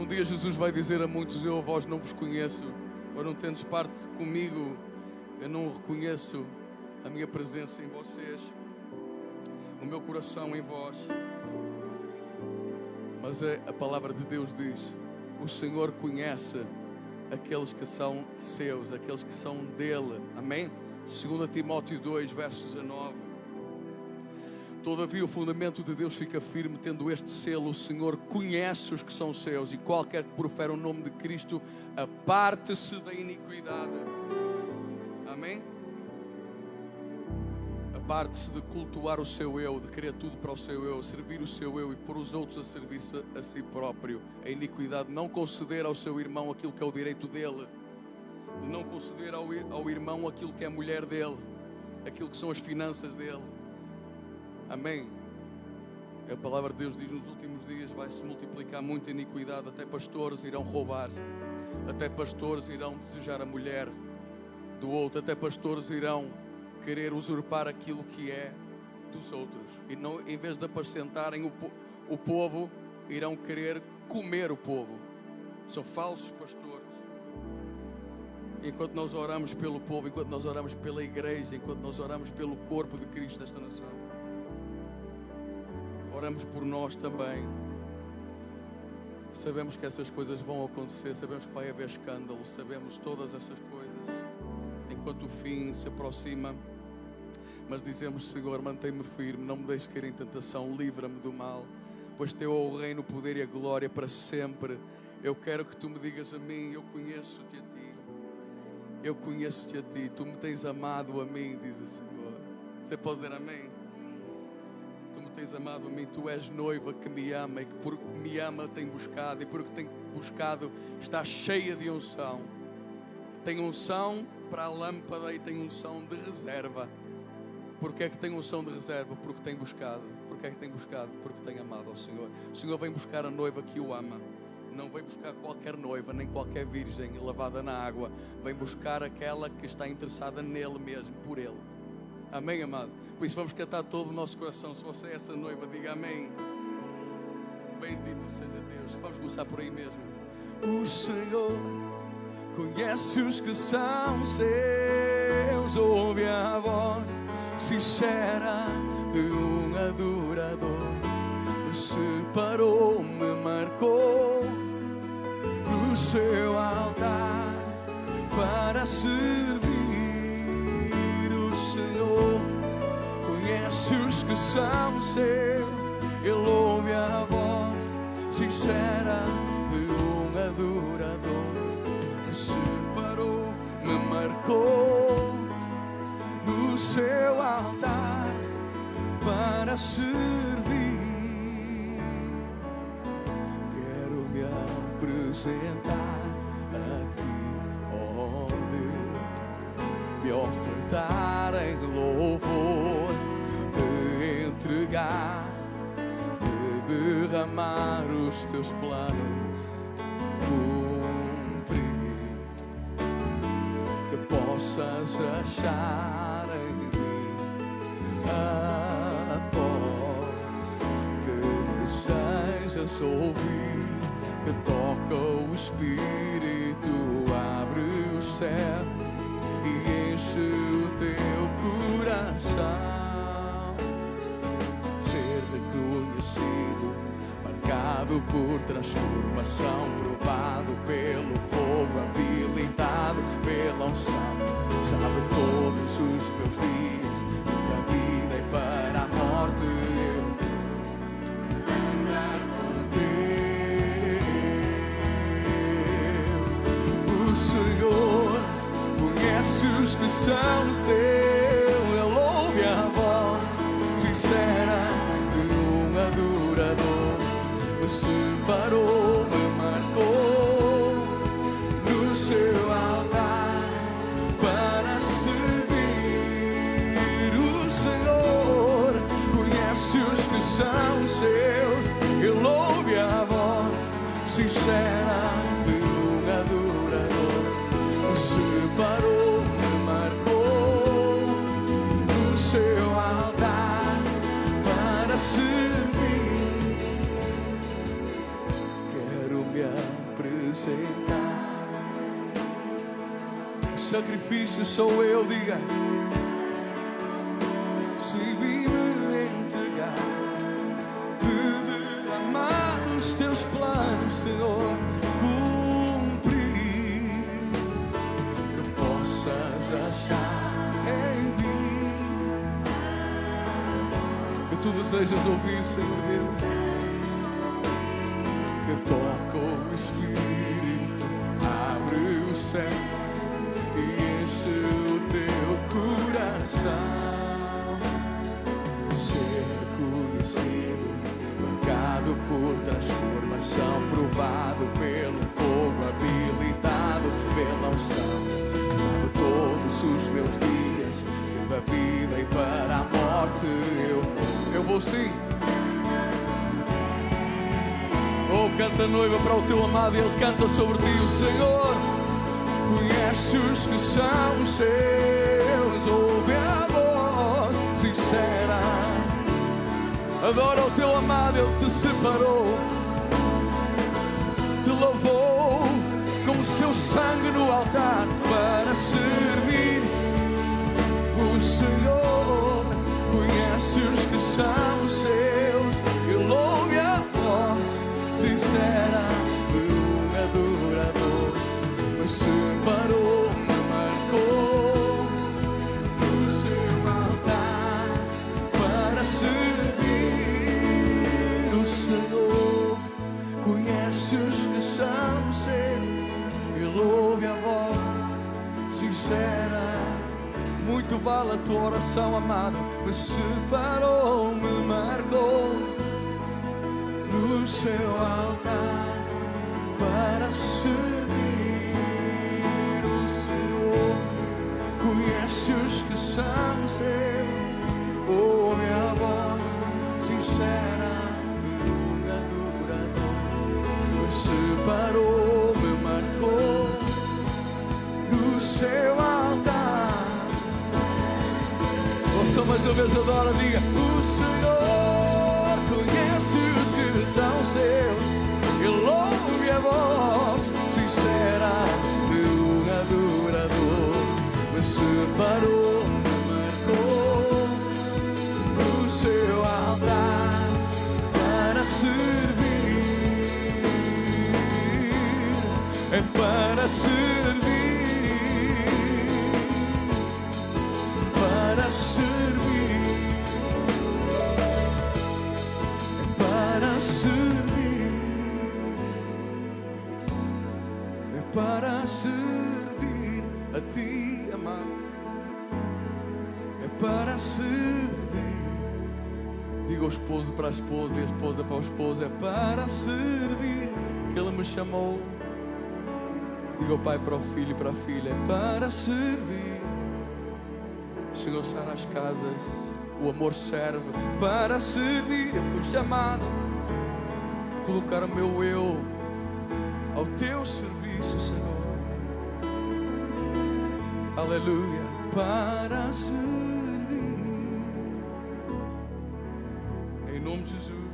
dia Jesus vai dizer a muitos: eu a vós não vos conheço, ou não tendes parte comigo, eu não reconheço a minha presença em vocês, o meu coração em vós. Mas a palavra de Deus diz: o Senhor conhece aqueles que são seus, aqueles que são dele. Amém? 2 Timóteo 2, verso 19. Todavia o fundamento de Deus fica firme, tendo este selo: o Senhor conhece os que são seus, e qualquer que profere o nome de Cristo aparte-se da iniquidade. Amém? Aparte-se de cultuar o seu eu, de querer tudo para o seu eu, servir o seu eu e pôr os outros a servir-se a si próprio. A iniquidade, não conceder ao seu irmão aquilo que é o direito dele, de não conceder ao irmão aquilo que é a mulher dele, aquilo que são as finanças dele. Amém? A palavra de Deus diz: nos últimos dias vai-se multiplicar muita iniquidade, até pastores irão roubar, até pastores irão desejar a mulher do outro, até pastores irão querer usurpar aquilo que é dos outros, e não, em vez de apacentarem o povo, irão querer comer o povo. São falsos pastores. Enquanto nós oramos pelo povo, enquanto nós oramos pela igreja, enquanto nós oramos pelo corpo de Cristo nesta nação, oramos por nós também. Sabemos que essas coisas vão acontecer, sabemos que vai haver escândalo, sabemos todas essas coisas, enquanto o fim se aproxima. Mas dizemos: Senhor, mantém-me firme, não me deixes cair em tentação, livra-me do mal, pois teu é o reino, o poder e a glória para sempre. Eu quero que tu me digas a mim: eu conheço-te a ti, eu conheço-te a ti, tu me tens amado a mim, diz o Senhor. Você pode dizer amém? Tu me tens amado a mim, tu és noiva que me ama, e que porque me ama tem buscado, e porque tem buscado está cheia de unção. Tem unção para a lâmpada e tem unção de reserva. Porque é que tem unção de reserva? Porque tem buscado. Porque é que tem buscado? Porque tem amado ao Senhor. O Senhor vem buscar a noiva que o ama. Não vem buscar qualquer noiva, nem qualquer virgem lavada na água. Vem buscar aquela que está interessada nele mesmo, por ele. Amém, amado? Por isso vamos cantar todo o nosso coração. Se você é essa noiva, diga amém. Bendito seja Deus. Vamos começar por aí mesmo. O Senhor conhece os que são seus, ouve a voz sincera de um adorador. Me separou, me marcou no seu altar para servir. O Senhor conhece os que são seus, Ele ouve a voz sincera de um adorador. Me separou, me marcou no seu altar para servir. Quero me apresentar a ti, ó Deus, me ofertar em louvor, me entregar, me derramar os teus planos, cumprir, que possas achar em mim a voz que desejas ouvir, que toca o Espírito, abre o céu e enche o teu coração. Ser reconhecido, marcado por transformação, provado pelo fogo, habilitado pela unção. Sabe todos os meus dias, da vida e para a morte, eu andar com Deus. O Senhor conhece os que são seus, Ele ouve a voz sincera de um adorador. Me separou, me marcou no seu altar para servir. O Senhor conhece os que são seus, Ele ouve a voz sincera de um adorador. Me separou, me marcou no seu altar para servir. Quero me apresentar. O sacrifício sou eu, diga. Se vim me entregar, de amar os teus planos, Senhor, cumprir, que possas achar em mim, que tu desejas ouvir, Senhor Deus, que toca o Espírito, abre o céu e enche o teu coração. Ser conhecido, marcado por transformação, provado pelo fogo, habilitado pela unção. Sabe todos os meus dias, que da vida e para a morte eu vou sim. Oh, canta a noiva para o teu amado e ele canta sobre ti. O Senhor conhece os que são os seus, ouve a voz sincera. Adora o teu amado, ele te separou, te lavou com o seu sangue no altar para servir. O Senhor conhece os que são os seus, ele ouve a voz sincera de um adorador. Me separou, me marcou no seu altar para servir. O Senhor conhece os que são seus, ele ouve a voz sincera. Muito vale a tua oração, amado. Me separou, me marcou no seu altar para servir. O Senhor conhece os que são seus, ouve a voz sincera de um adorador. Me separou, me marcou no seu altar. Ouça mais uma vez, adora, diga. O Senhor conhece os que são seus, ele ouve a voz sincera de um adorador. Me separou, me marcou no seu altar para servir. É para servir, para servir, é para servir, é para servir a ti, amado, é para servir. Diga ao esposo para a esposa e a esposa para o esposo, é para servir que ele me chamou. Diga ao pai para o filho e para a filha, é para servir. Senhor, sara as casas, o amor serve para servir. Eu fui chamado a colocar o meu eu ao teu serviço, Senhor. Aleluia, para servir. Em nome de Jesus.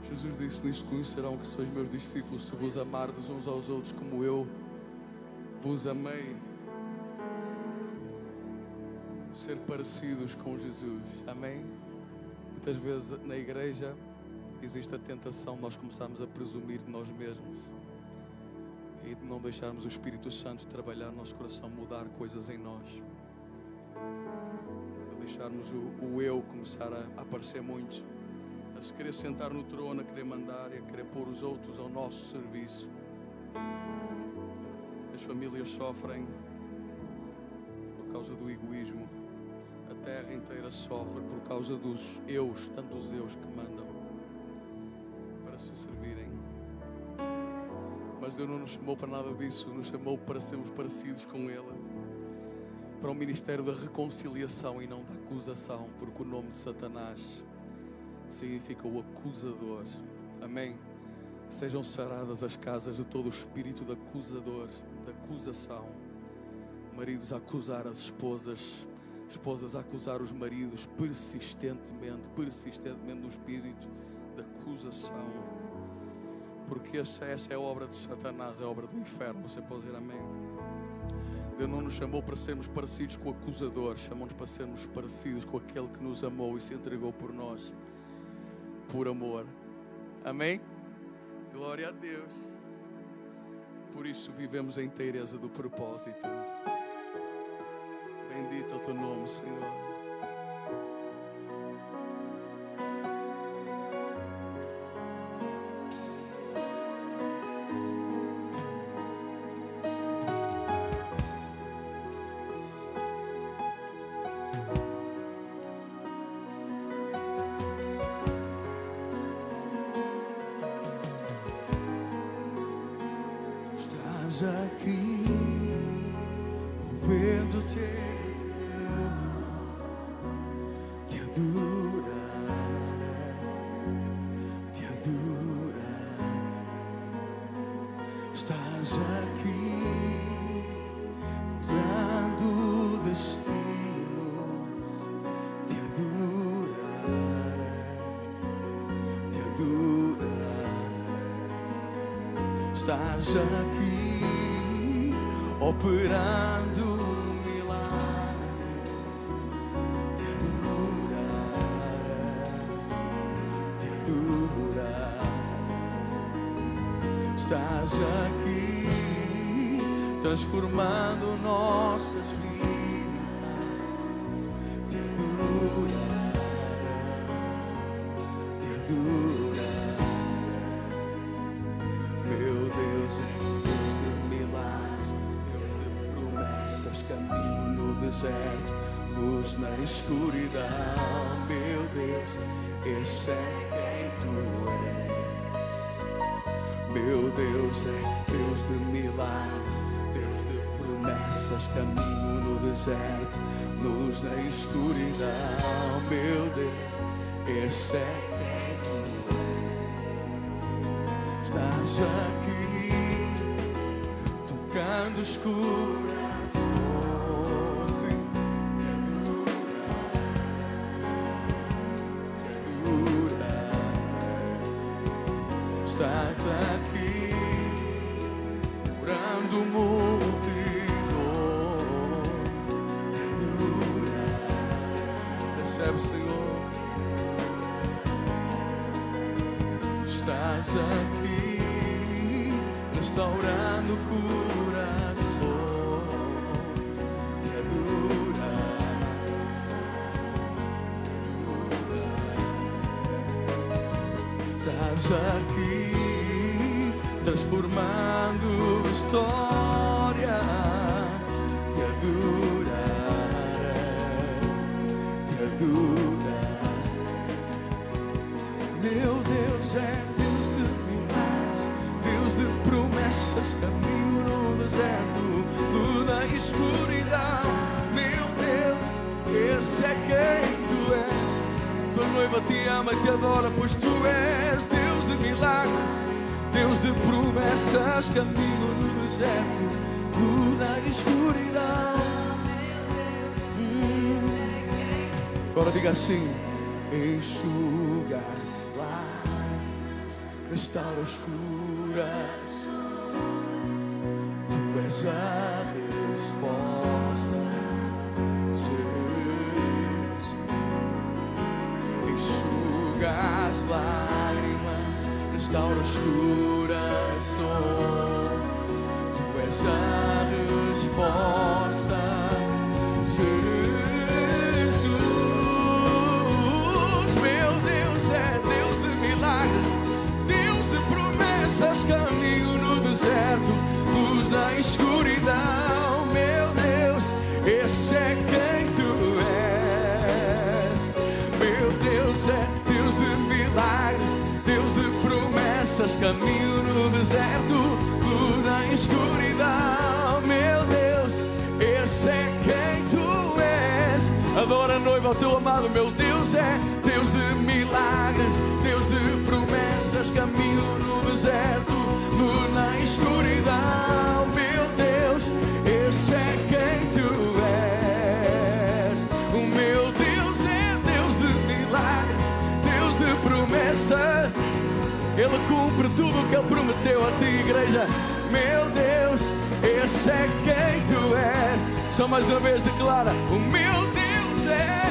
Jesus disse: nisto conhecerão que sois meus discípulos, se vos amardes uns aos outros como eu vos amei. Ser parecidos com Jesus, amém? Muitas vezes na igreja existe a tentação de nós começarmos a presumir de nós mesmos e de não deixarmos o Espírito Santo trabalhar no nosso coração, mudar coisas em nós, para deixarmos o eu começar a aparecer muito, a se querer sentar no trono, a querer mandar e a querer pôr os outros ao nosso serviço. As famílias sofrem por causa do egoísmo. A terra inteira sofre por causa dos eus, tantos eus que mandam para se servirem. Mas Deus não nos chamou para nada disso, nos chamou para sermos parecidos com Ele, para o ministério da reconciliação e não da acusação, porque o nome de Satanás significa o acusador. Amém? Sejam saradas as casas de todo o espírito de acusador, de acusação. Maridos a acusar as esposas, esposas a acusar os maridos persistentemente no espírito de acusação. Porque essa é a obra de Satanás, é a obra do inferno. Você pode dizer amém? Deus não nos chamou para sermos parecidos com o acusador, chamou-nos para sermos parecidos com aquele que nos amou e se entregou por nós, por amor. Amém? Glória a Deus. Por isso vivemos a inteireza do propósito. Bendito é o teu nome, Senhor. Aqui, ouvindo te adorar, estás aqui, dando destino, te adorar, estás aqui, operando milagre, te adorar, estás aqui, transformando nossas vidas, te adorar, meu Deus é Deus de milagres, caminho no deserto, luz na escuridão, meu Deus, esse é quem tu és. Meu Deus é Deus de milagres, Deus de promessas, caminho no deserto, luz na escuridão, meu Deus, esse é quem tu és. Estás aqui, tocando escuro, estás aqui, curando multidões, te adorar. Recebe, Senhor. Estás aqui, restaurando corações, te adorar. Estás aqui, transformando histórias, te adorar. Meu Deus é Deus de milagres, Deus de promessas, caminho no deserto, luz na escuridão. Meu Deus, esse é quem tu és. Tua noiva te ama e te adora, pois tu és Deus de milagres, Deus de promessas, caminho no deserto, luz na escuridão. Agora diga assim: enxugas lágrimas, restaura os corações, tu és a resposta, Jesus. Enxugas lágrimas, restaura os corações, tu és a resposta, Jesus. Meu Deus é Deus de milagres, Deus de promessas, caminho no deserto, luz na escuridão. Meu Deus, esse é quem tu és. Meu Deus é Deus de milagres, Deus de promessas, caminho no deserto, luz na escuridão. Meu Deus, esse é quem tu és. Adora a noiva ao teu amado. Meu Deus é Deus de milagres, Deus de promessas, caminho no deserto, luz na escuridão. Meu Deus, esse é quem tu és. O meu Deus é Deus de milagres, Deus de promessas, Ele cumpre cumpre tudo o que Ele prometeu a ti, igreja. Meu Deus, esse é quem Tu és. Só mais uma vez declara: o meu Deus é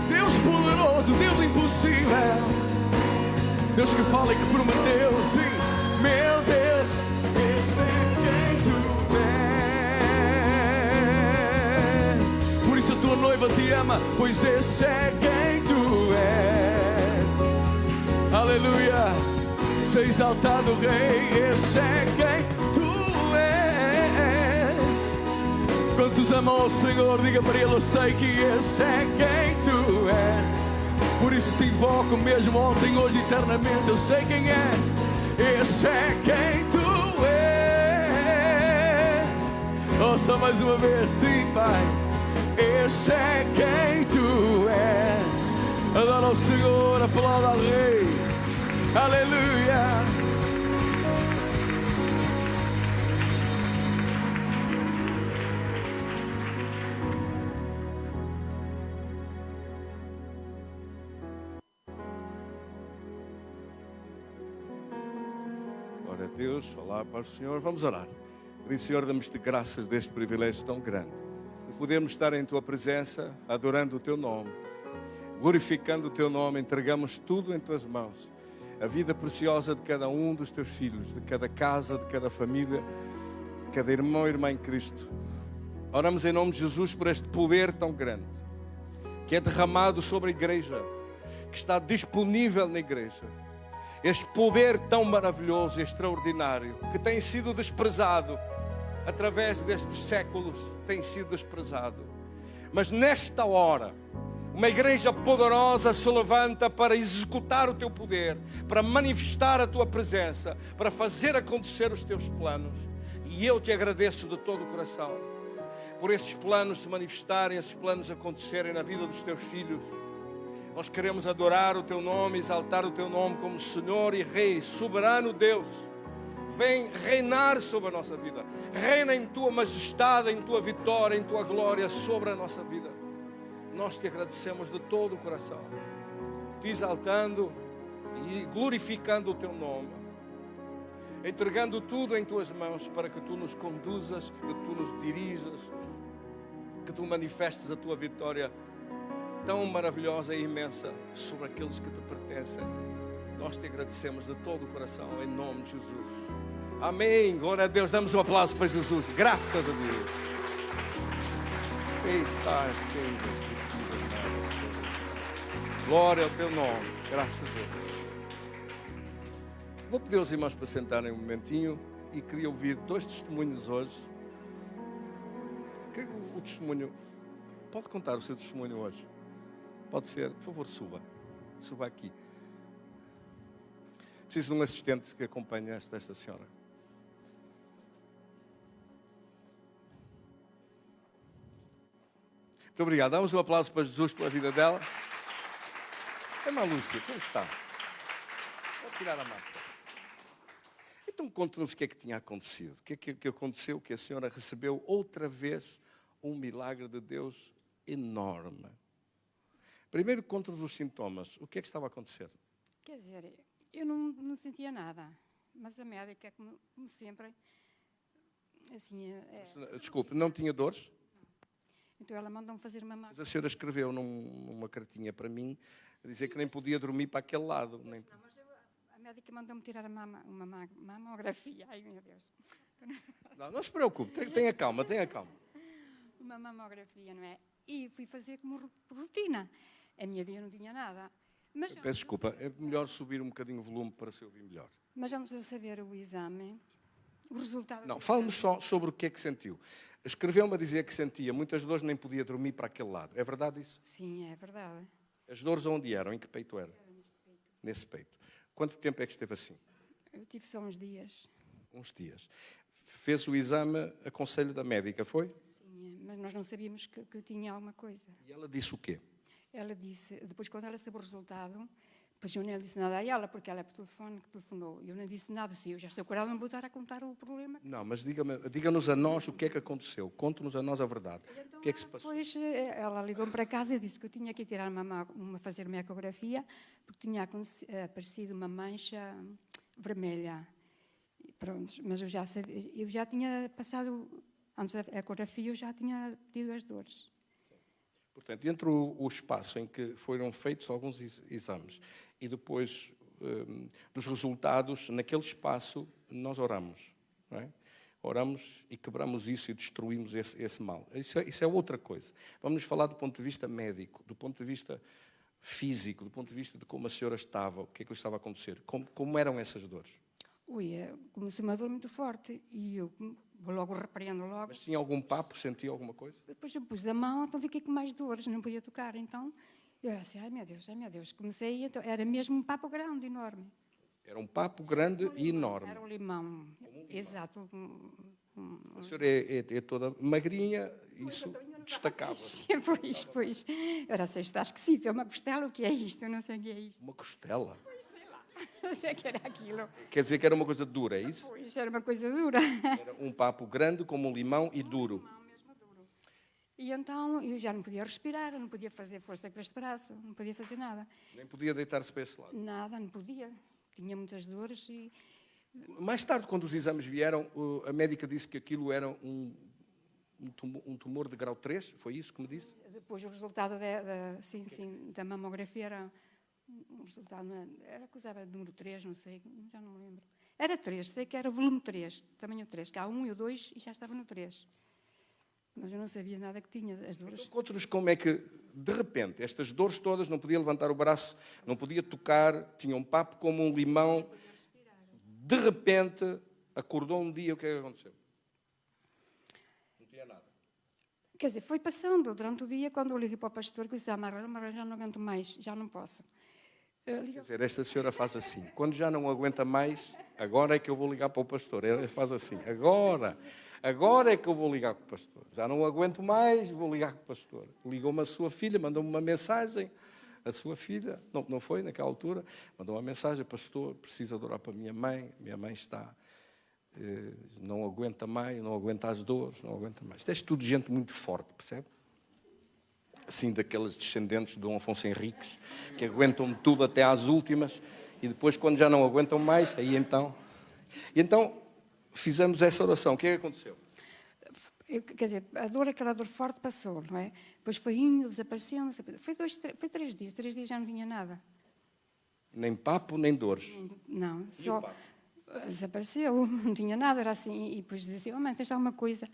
Deus poderoso, Deus impossível, Deus que fala e que prometeu, sim. Meu Deus, esse é quem Tu és. Por isso a tua noiva te ama, pois esse é quem Tu és. Aleluia. Seja exaltado, Rei, esse é quem Tu és. Quantos amam ao Senhor, diga para Ele: eu sei que esse é quem Tu és. Por isso te invoco mesmo ontem, hoje, eternamente. Eu sei quem é. Esse é quem Tu és. Ouça mais uma vez, sim, Pai. Esse é quem Tu és. Adora ao Senhor, aplauda ao Rei. Aleluia. Glória a Deus, olá para o Senhor. Vamos orar. Querido Senhor, damos-te graças deste privilégio tão grande de podermos estar em Tua presença, adorando o Teu nome, glorificando o Teu nome. Entregamos tudo em Tuas mãos, a vida preciosa de cada um dos Teus filhos, de cada casa, de cada família, de cada irmão e irmã em Cristo. Oramos em nome de Jesus por este poder tão grande que é derramado sobre a igreja, que está disponível na igreja. Este poder tão maravilhoso e extraordinário que tem sido desprezado através destes séculos, tem sido desprezado. Mas nesta hora, uma igreja poderosa se levanta para executar o Teu poder, para manifestar a Tua presença, para fazer acontecer os Teus planos. E eu Te agradeço de todo o coração por esses planos se manifestarem, esses planos acontecerem na vida dos Teus filhos. Nós queremos adorar o Teu nome, exaltar o Teu nome como Senhor e Rei, soberano Deus. Vem reinar sobre a nossa vida. Reina em Tua majestade, em Tua vitória, em Tua glória sobre a nossa vida. Nós Te agradecemos de todo o coração, Te exaltando e glorificando o Teu nome, entregando tudo em Tuas mãos para que Tu nos conduzas, que Tu nos dirijas, que Tu manifestes a Tua vitória tão maravilhosa e imensa sobre aqueles que Te pertencem. Nós Te agradecemos de todo o coração, em nome de Jesus. Amém. Glória a Deus. Damos um aplauso para Jesus. Graças a Deus. Glória ao Teu nome. Graças a Deus. Vou pedir aos irmãos para sentarem um momentinho e queria ouvir 2 testemunhos hoje. O testemunho, pode contar o seu testemunho hoje? Pode ser, por favor, suba. Suba aqui. Preciso de um assistente que acompanhe esta senhora. Muito obrigado. Damos um aplauso para Jesus pela vida dela. Irmã Lúcia, como está? Pode tirar a máscara. Então conte-nos o que é que tinha acontecido. O que é que aconteceu? Que a senhora recebeu outra vez um milagre de Deus enorme. Primeiro conte-nos os sintomas. O que é que estava a acontecer? Quer dizer, eu não sentia nada. Mas a médica, como sempre, assim... Desculpe, não tinha dores? Então ela mandou-me fazer uma Mas a senhora escreveu numa cartinha para mim, a dizer que nem podia dormir para aquele lado. Nem... Não, mas a médica mandou-me tirar uma mamografia. Ai, meu Deus. Não se preocupe, tenha calma, tenha calma. Uma mamografia, não é? E fui fazer como rotina. A minha dia não tinha nada. Mas Peço desculpa, é melhor subir um bocadinho o volume para se ouvir melhor. Mas vamos a saber o exame, o resultado... Não, fale-me só sobre o que é que sentiu. Escreveu-me a dizer que sentia muitas dores, nem podia dormir para aquele lado. É verdade isso? Sim, é verdade. As dores onde eram? Em que peito era? Nesse peito. Quanto tempo é que esteve assim? Eu tive só uns dias. Uns dias. Fez o exame a conselho da médica, foi? Sim, mas nós não sabíamos que tinha alguma coisa. E ela disse o quê? Ela disse, depois quando ela soube o resultado, Pois eu nem disse nada a ela, porque ela é por telefone que telefonou. Eu não disse nada, assim, eu já estou curada, não vou estar a contar o problema. Não, mas diga-nos a nós o que é que aconteceu. Conte-nos a nós a verdade. Então, O que é que se passou? depois ela ligou-me para casa e disse que eu tinha que ir tirar fazer uma ecografia, porque tinha aparecido uma mancha vermelha. E pronto, mas eu já tinha passado, antes da ecografia, eu já tinha tido as dores. Portanto, entre o espaço em que foram feitos alguns exames e depois dos resultados, naquele espaço nós oramos, não é? Oramos e quebramos isso e destruímos esse mal. Isso é outra coisa. Vamos falar do ponto de vista médico, do ponto de vista físico, do ponto de vista de como a senhora estava, o que é que lhe estava a acontecer, como eram essas dores. Comecei uma dor muito forte e eu logo repreendo logo. Mas tinha algum papo, sentia alguma coisa? Depois eu pus a mão, então fiquei com mais dores, não podia tocar. Então eu era assim, ai meu Deus. Comecei, então, era mesmo um papo grande, enorme. Era um papo grande e enorme. Era um limão, exato. A senhora é toda magrinha, isso destacava-se. Pois. Era assim, está esquisito, é uma costela, o que é isto? Eu não sei o que é isto. Uma costela? Não sei o que era aquilo. Quer dizer que era uma coisa dura, é isso? Pois, era uma coisa dura. Era um papo grande como um limão e duro. E então eu já não podia respirar, não podia fazer força com este braço, não podia fazer nada. Nem podia deitar-se para esse lado. Nada, não podia. Tinha muitas dores e... Mais tarde, quando os exames vieram, a médica disse que aquilo era um tumor de grau 3, foi isso que me disse? Depois o resultado da mamografia era um resultado, era coisa de número 3, não sei, já não me lembro. Era 3, sei que era volume 3, tamanho 3, que há 1 e o 2 e já estava no 3. Mas eu não sabia nada que tinha, as dores. Então, conte-nos como é que, de repente, estas dores todas, não podia levantar o braço, não podia tocar, tinha um papo como um limão. De repente, acordou um dia, o que é que aconteceu? Não tinha nada. Quer dizer, foi passando durante o dia, quando eu liguei para o pastor, que eu disse, Marlene, já não aguento mais, já não posso. Quer dizer, esta senhora faz assim, quando já não aguenta mais, agora é que eu vou ligar para o pastor. Ela faz assim, agora é que eu vou ligar para o pastor. Já não aguento mais, vou ligar para o pastor. Ligou-me a sua filha, mandou-me uma mensagem. A sua filha, não foi naquela altura, mandou uma mensagem, pastor, preciso adorar para a minha mãe está, não aguenta mais, não aguenta as dores, não aguenta mais. Isto é tudo gente muito forte, percebe? Assim, daqueles descendentes de Dom Afonso Henriques, que aguentam tudo até às últimas, e depois, quando já não aguentam mais, aí então... E então, fizemos essa oração. O que é que aconteceu? Quer dizer, aquela dor forte passou, não é? Depois foi indo, desaparecendo. Foi 3 dias. 3 dias já não vinha nada. Nem papo, nem dores. Não, só desapareceu, não tinha nada, era assim. E depois dizia assim, mãe, tens alguma coisa?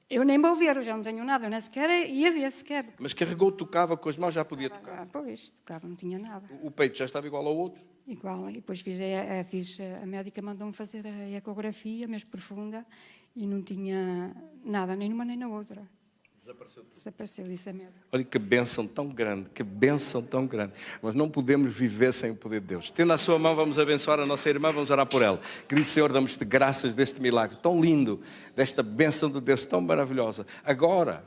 Eu nem vou ver, eu já não tenho nada, eu nem sequer ia ver sequer. Mas carregou, tocava com as mãos, já podia tocar? Pois, tocava, não tinha nada. O peito já estava igual ao outro? Igual, e depois a médica mandou-me fazer a ecografia, mesmo profunda, e não tinha nada, nem numa nem na outra. Desapareceu tudo. Desapareceu, disse a médica. Olha que bênção tão grande, que bênção tão grande. Mas não podemos viver sem o poder de Deus. Tendo a sua mão, vamos abençoar a nossa irmã, vamos orar por ela. Querido Senhor, damos-te graças deste milagre tão lindo, desta bênção de Deus tão maravilhosa. Agora,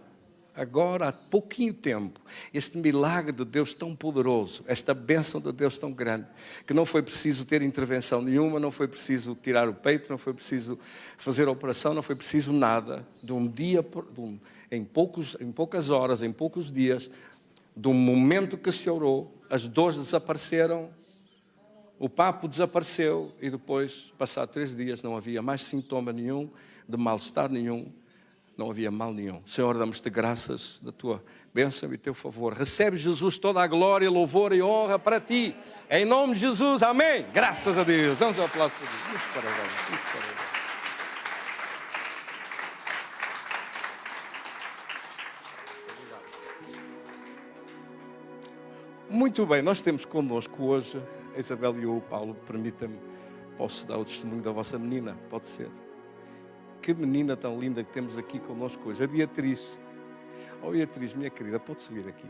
há pouquinho tempo, este milagre de Deus tão poderoso, esta bênção de Deus tão grande, que não foi preciso ter intervenção nenhuma, não foi preciso tirar o peito, não foi preciso fazer a operação, não foi preciso nada. De um dia, em poucas horas, em poucos dias, do momento que se orou, as dores desapareceram, o papo desapareceu e depois, passado 3 dias, não havia mais sintoma nenhum, de mal-estar nenhum. Não havia mal nenhum. Senhor, damos-te graças da tua bênção e teu favor. Recebe, Jesus, toda a glória, louvor e honra para ti. Em nome de Jesus, amém. Graças a Deus. Damos um aplauso para Deus. Muito parabéns, muito parabéns. Muito bem, nós temos connosco hoje a Isabel e o Paulo. Permita-me, posso dar o testemunho da vossa menina? Pode ser. Que menina tão linda que temos aqui connosco hoje, a Beatriz. Oh Beatriz, minha querida, pode subir aqui.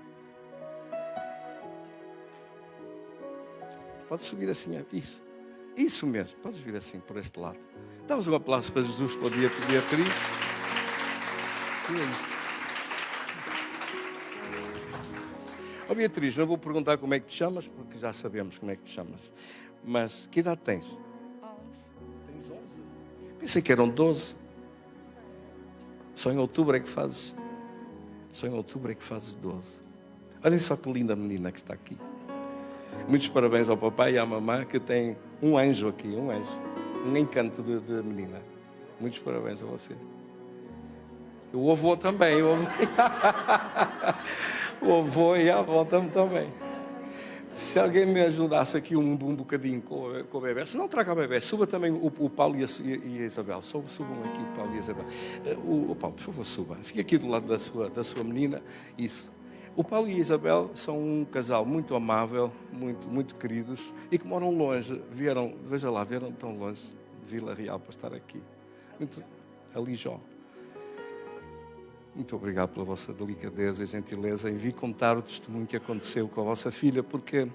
Pode subir assim, isso mesmo, pode vir assim por este lado. Damos um aplauso para Jesus, para a Beatriz. Ó Beatriz, não vou perguntar como é que te chamas, porque já sabemos como é que te chamas. Mas que idade tens? 11. Tens 11? Pensei que eram 12. Só em outubro é que fazes. Só em outubro é que fazes 12. Olhem só que linda menina que está aqui. Muitos parabéns ao papai e à mamã, que tem um anjo aqui, um anjo. Um encanto de menina. Muitos parabéns a você. O avô também. O avô e a avó também. Se alguém me ajudasse aqui um bocadinho com o bebê, se não traga o bebê, suba também o Paulo e a Isabel. Subam aqui o Paulo e a Isabel. O Paulo, por favor, suba. Fica aqui do lado da sua menina. Isso. O Paulo e a Isabel são um casal muito amável, muito queridos e que moram longe. Vieram tão longe de Vila Real para estar aqui. Ali Jó. Muito obrigado pela vossa delicadeza e gentileza em vir contar o testemunho que aconteceu com a vossa filha, porque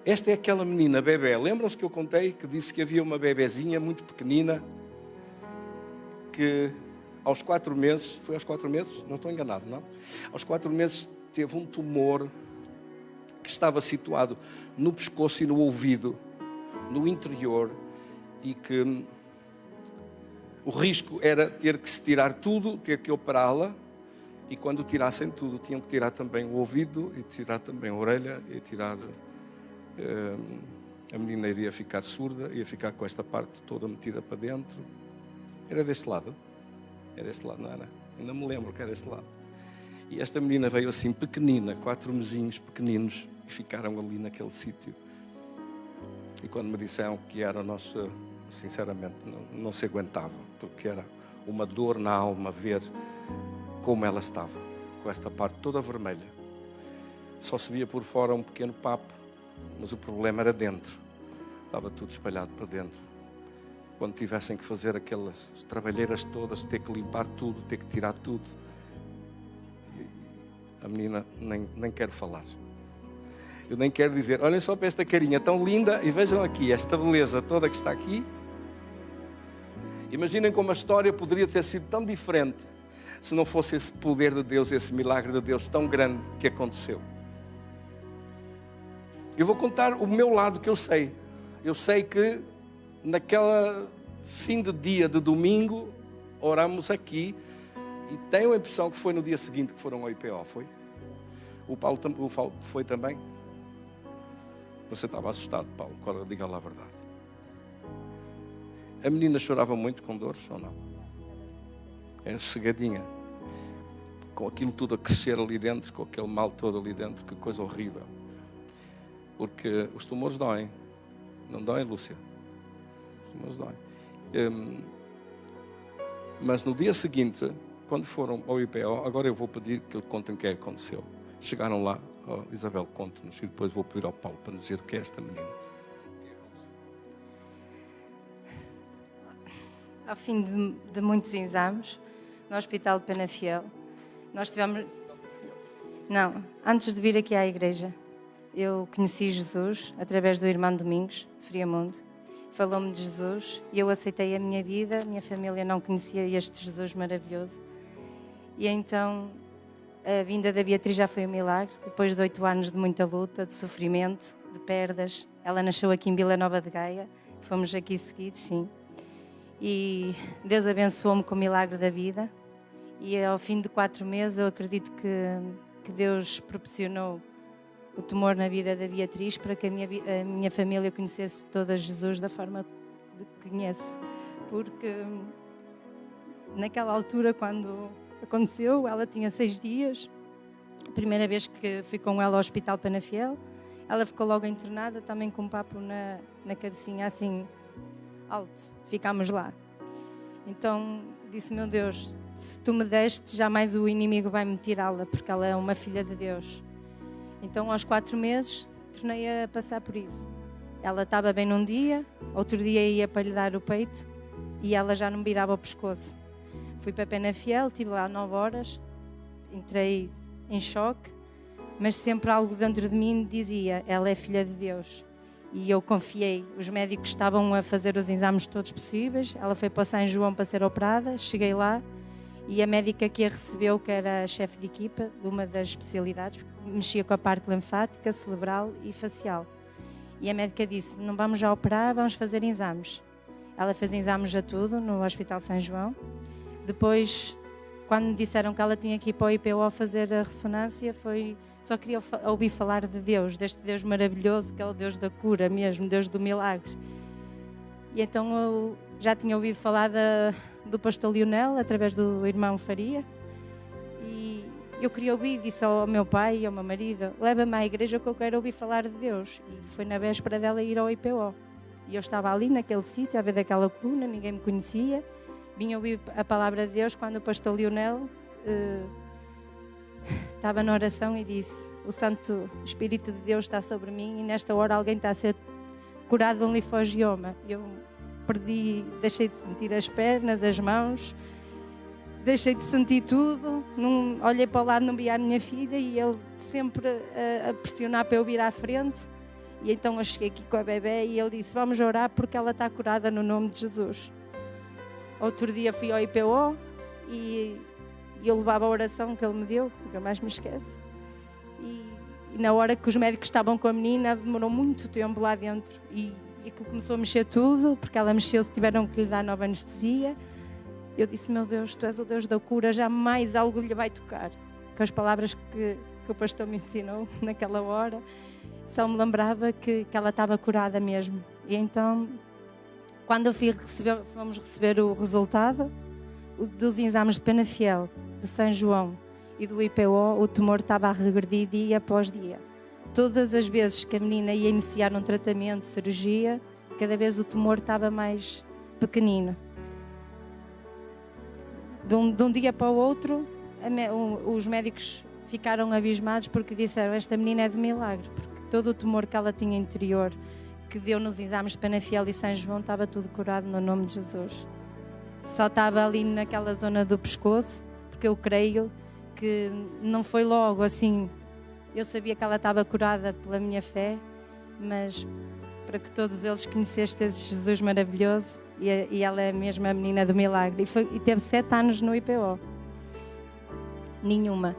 esta é aquela menina, bebé. Lembram-se que eu contei que disse que havia uma bebezinha muito pequenina que aos 4 meses, foi aos 4 meses? Não estou enganado, não? Aos 4 meses teve um tumor que estava situado no pescoço e no ouvido, no interior, e que o risco era ter que se tirar tudo, ter que operá-la, e quando tirassem tudo, tinham que tirar também o ouvido, e tirar também a orelha, e tirar... a menina iria ficar surda, ia ficar com esta parte toda metida para dentro. Era deste lado? Era este lado, não era? Ainda me lembro que era este lado. E esta menina veio assim pequenina, 4 mesinhos pequeninos, e ficaram ali naquele sítio. E quando me disseram que era nosso... Sinceramente, não se aguentava, porque era uma dor na alma ver como ela estava, com esta parte toda vermelha. Só se via por fora um pequeno papo, mas o problema era dentro. Estava tudo espalhado para dentro. Quando tivessem que fazer aquelas trabalheiras todas, ter que limpar tudo, ter que tirar tudo, a menina nem quer falar. Eu nem quero dizer, olhem só para esta carinha tão linda e vejam aqui, esta beleza toda que está aqui. Imaginem como a história poderia ter sido tão diferente se não fosse esse poder de Deus, esse milagre de Deus tão grande que aconteceu. Eu vou contar o meu lado que eu sei. Eu sei que naquela fim de dia de domingo, oramos aqui e tenho a impressão que foi no dia seguinte que foram ao IPO, foi? O Paulo foi também? Você estava assustado, Paulo, agora diga lá a verdade. A menina chorava muito com dores ou não? É sossegadinha. Com aquilo tudo a crescer ali dentro, com aquele mal todo ali dentro, que coisa horrível. Porque os tumores doem. Não doem, Lúcia? Os tumores doem. Mas no dia seguinte, quando foram ao IPO, agora eu vou pedir que ele contem o que é que aconteceu. Chegaram lá, Isabel, conte-nos, e depois vou pedir ao Paulo para nos dizer o que é esta menina. Ao fim de muitos exames, no Hospital de Penafiel, nós tivemos... Não, antes de vir aqui à igreja, eu conheci Jesus através do irmão Domingos, Friamundo. Falou-me de Jesus e eu aceitei a minha vida, a minha família não conhecia este Jesus maravilhoso. E então... A vinda da Beatriz já foi um milagre, depois de 8 anos de muita luta, de sofrimento, de perdas. Ela nasceu aqui em Vila Nova de Gaia, fomos aqui seguidos, sim. E Deus abençoou-me com o milagre da vida. E ao fim de 4 meses eu acredito que Deus proporcionou o tumor na vida da Beatriz para que a minha família conhecesse toda Jesus da forma que conhece. Porque naquela altura, quando aconteceu, ela tinha 6 dias. A primeira vez que fui com ela ao Hospital Penafiel, ela ficou logo internada, também com um papo na cabecinha, assim, alto. Ficámos lá. Então, disse, meu Deus, se tu me deste, jamais o inimigo vai me tirá-la, porque ela é uma filha de Deus. Então, aos 4 meses, tornei a passar por isso. Ela estava bem num dia, outro dia ia para lhe dar o peito, e ela já não me virava o pescoço. Fui para Penafiel, estive lá 9 horas, entrei em choque, mas sempre algo dentro de mim dizia, ela é filha de Deus. E eu confiei, os médicos estavam a fazer os exames todos possíveis, ela foi para São João para ser operada, cheguei lá E a médica que a recebeu, que era a chefe de equipa de uma das especialidades, mexia com a parte linfática, cerebral e facial. E a médica disse, não vamos já operar, vamos fazer exames. Ela fez exames a tudo no Hospital São João. Depois, quando me disseram que ela tinha que ir para o IPO fazer a ressonância, só queria ouvir falar de Deus, deste Deus maravilhoso, que é o Deus da cura mesmo, Deus do milagre. E então eu já tinha ouvido falar do pastor Lionel, através do irmão Faria, e eu queria ouvir, disse ao meu pai e ao meu marido, leva-me à igreja que eu quero ouvir falar de Deus. E foi na véspera dela ir ao IPO. E eu estava ali naquele sítio, a ver daquela coluna, ninguém me conhecia. Vim ouvir a palavra de Deus quando o pastor Lionel estava na oração e disse, o Santo Espírito de Deus está sobre mim e nesta hora alguém está a ser curado de um linfogioma. Eu deixei de sentir as pernas, as mãos, deixei de sentir tudo, olhei para o lado, não via a minha filha e ele sempre a pressionar para eu vir à frente. E então eu cheguei aqui com a bebê e ele disse, vamos orar porque ela está curada no nome de Jesus. Outro dia fui ao IPO e eu levava a oração que ele me deu, nunca mais me esquece. E na hora que os médicos estavam com a menina, demorou muito tempo lá dentro. E aquilo começou a mexer tudo, porque ela mexeu-se, tiveram que lhe dar nova anestesia. Eu disse, meu Deus, tu és o Deus da cura, jamais algo lhe vai tocar. Com as palavras que o pastor me ensinou naquela hora, só me lembrava que ela estava curada mesmo. E então, quando fomos receber o resultado dos exames de Penafiel, do São João e do IPO, o tumor estava a regredir dia após dia. Todas as vezes que a menina ia iniciar um tratamento, cirurgia, cada vez o tumor estava mais pequenino. De um dia para o outro, os médicos ficaram abismados porque disseram, esta menina é de milagre, porque todo o tumor que ela tinha interior, que deu nos exames de Penafiel e São João, estava tudo curado no nome de Jesus. Só estava ali naquela zona do pescoço, porque eu creio que não foi logo assim. Eu sabia que ela estava curada pela minha fé, mas para que todos eles conhecessem esse Jesus maravilhoso, e ela é mesmo a menina do milagre. E teve 7 anos no IPO. Nenhuma.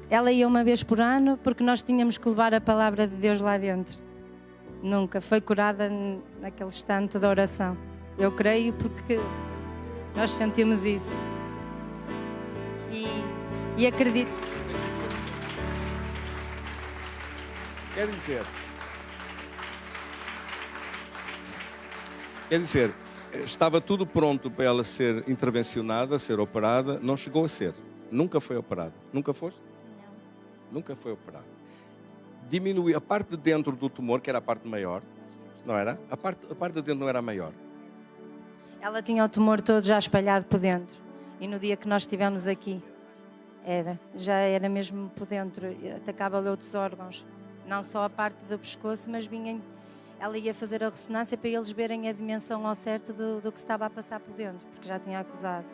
Ela ia uma vez por ano, porque nós tínhamos que levar a palavra de Deus lá dentro. Nunca. Foi curada naquele instante da oração. Eu creio porque nós sentimos isso. E acredito. Quer dizer, estava tudo pronto para ela ser intervencionada, ser operada, não chegou a ser. Nunca foi operada. Nunca foste? Não. Nunca foi operada. Diminuiu a parte de dentro do tumor, que era a parte maior, não era? A parte de dentro não era a maior. Ela tinha o tumor todo já espalhado por dentro. E no dia que nós estivemos aqui, já era mesmo por dentro. Atacava-lhe outros órgãos. Não só a parte do pescoço, mas ela ia fazer a ressonância para eles verem a dimensão ao certo do que estava a passar por dentro, porque já tinha acusado.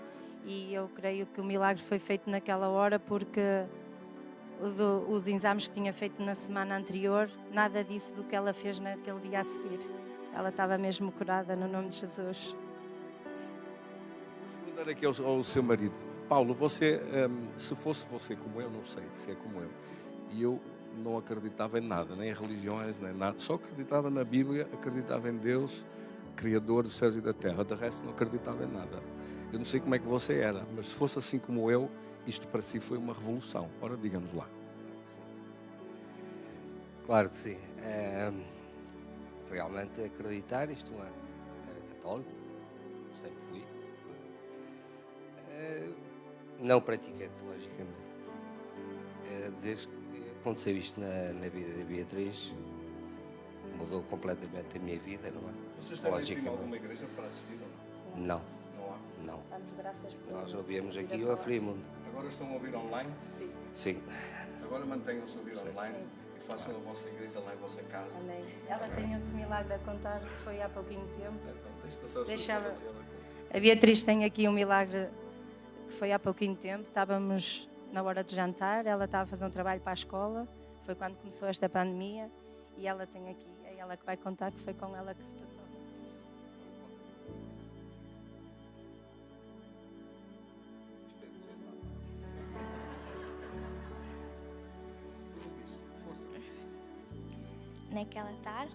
E eu creio que o milagre foi feito naquela hora, porque os exames que tinha feito na semana anterior, nada disso do que ela fez naquele dia a seguir. Ela estava mesmo curada no nome de Jesus. Vou perguntar aqui ao seu marido. Paulo, você, se fosse você como eu, não sei se é como eu, e eu não acreditava em nada, nem em religiões, nem nada, só acreditava na Bíblia, acreditava em Deus, Criador dos céus e da terra, de resto não acreditava em nada. Eu não sei como é que você era, mas se fosse assim como eu, isto para si foi uma revolução. Ora, diga-nos lá. Claro que sim. Realmente acreditar, isto é católico, sempre fui. Não praticante, logicamente. Desde que aconteceu isto na vida da Beatriz, mudou completamente a minha vida, não é? Vocês estão em cima de alguma igreja para assistir ou não? Não. Não há? Não. Damos graças por Nós ouvimos aqui o Afrimundo. Agora estão a ouvir online? Sim. Agora mantenham-se a ouvir online e façam a vossa igreja lá em vossa casa. Amém. Ela tem outro milagre a contar, que foi há pouquinho tempo. Então, Deixa ela. A Beatriz tem aqui um milagre que foi há pouquinho tempo. Estávamos na hora de jantar, ela estava a fazer um trabalho para a escola. Foi quando começou esta pandemia e ela tem aqui, é ela que vai contar que foi com ela que se passou. naquela tarde.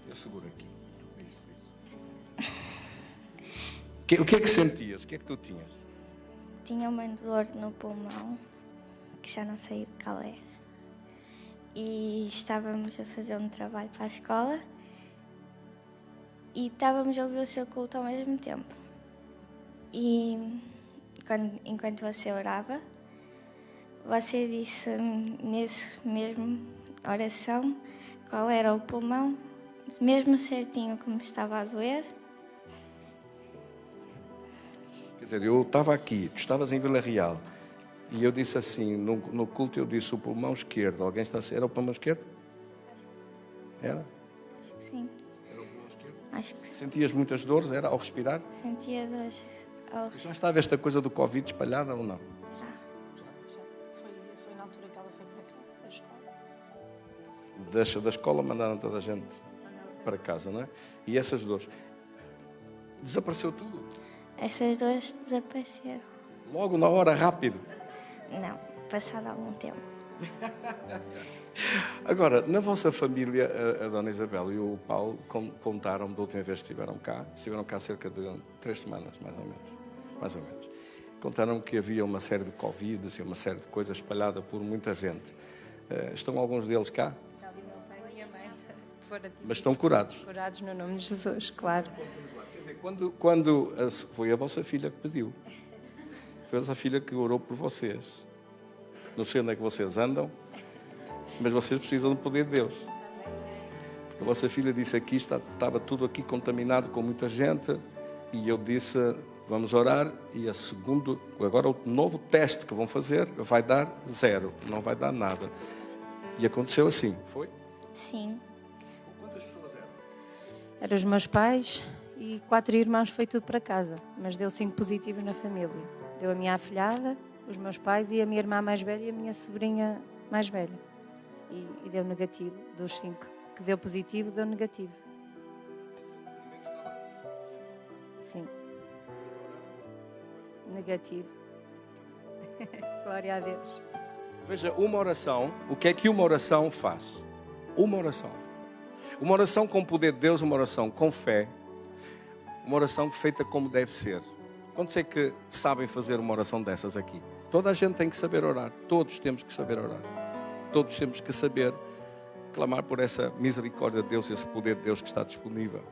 Eu seguro aqui. O que é que sentias? O que é que tu tinhas? Tinha uma dor no pulmão, que já não sei qual é. E estávamos a fazer um trabalho para a escola e estávamos a ouvir o seu culto ao mesmo tempo. E enquanto você orava, você disse nesse mesmo oração qual era o pulmão, mesmo certinho como estava a doer. Quer dizer, eu estava aqui, tu estavas em Vila Real, e eu disse assim, no culto eu disse o pulmão esquerdo. Alguém está a ser? Era o pulmão esquerdo? Era? Acho que sim. Era o pulmão esquerdo? Acho que sim. Sentias muitas dores, era, ao respirar? Sentia dores. Já estava esta coisa do Covid espalhada ou não? Já. Foi na altura que ela foi para casa, da escola. Da escola mandaram toda a gente para casa, não é? E essas dores, desapareceu tudo? Essas dores desapareceram. Logo, na hora, rápido? Não, passado algum tempo. Agora, na vossa família, a Dona Isabel e o Paulo contaram da última vez que estiveram cá cerca de 3 semanas, mais ou menos. Contaram que havia uma série de Covid, assim, uma série de coisas espalhada por muita gente. Estão alguns deles cá? Mas estão curados? Curados no nome de Jesus, claro. Quer dizer, quando foi a vossa filha que pediu, foi a vossa filha que orou por vocês. Não sei onde é que vocês andam, mas vocês precisam do poder de Deus. Porque a vossa filha disse aqui, estava tudo aqui contaminado com muita gente, e eu disse, vamos orar, e agora o novo teste que vão fazer vai dar 0, não vai dar nada. E aconteceu assim, foi? Sim. Quantas pessoas eram? Eram os meus pais e 4 irmãos, foi tudo para casa. Mas deu 5 positivos na família. Deu a minha afilhada, os meus pais e a minha irmã mais velha e a minha sobrinha mais velha. E deu negativo. Dos 5 que deu positivo, deu negativo. Sim. Negativo. Glória a Deus. Veja, uma oração, o que é que uma oração faz? Uma oração. Uma oração com o poder de Deus, uma oração com fé, uma oração feita como deve ser. Quantos é que sabem fazer uma oração dessas aqui? Toda a gente tem que saber orar. Todos temos que saber orar. Todos temos que saber clamar por essa misericórdia de Deus, esse poder de Deus que está disponível.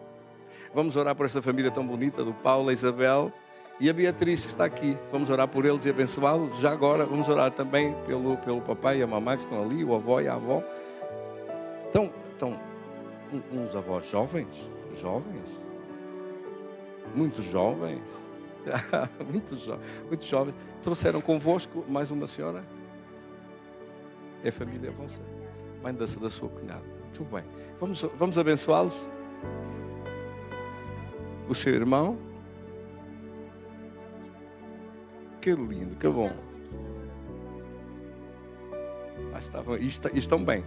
Vamos orar por esta família tão bonita do Paulo, a Isabel e a Beatriz que está aqui. Vamos orar por eles e abençoá-los. Já agora vamos orar também pelo papai e a mamãe que estão ali, o avó e a avó. Então, uns avós jovens, muito jovens, muito jovens. Trouxeram convosco mais uma senhora? É família vossa? Mãe da sua cunhada. Muito bem. Vamos abençoá-los. O seu irmão. Que lindo, que bom. Estão bem.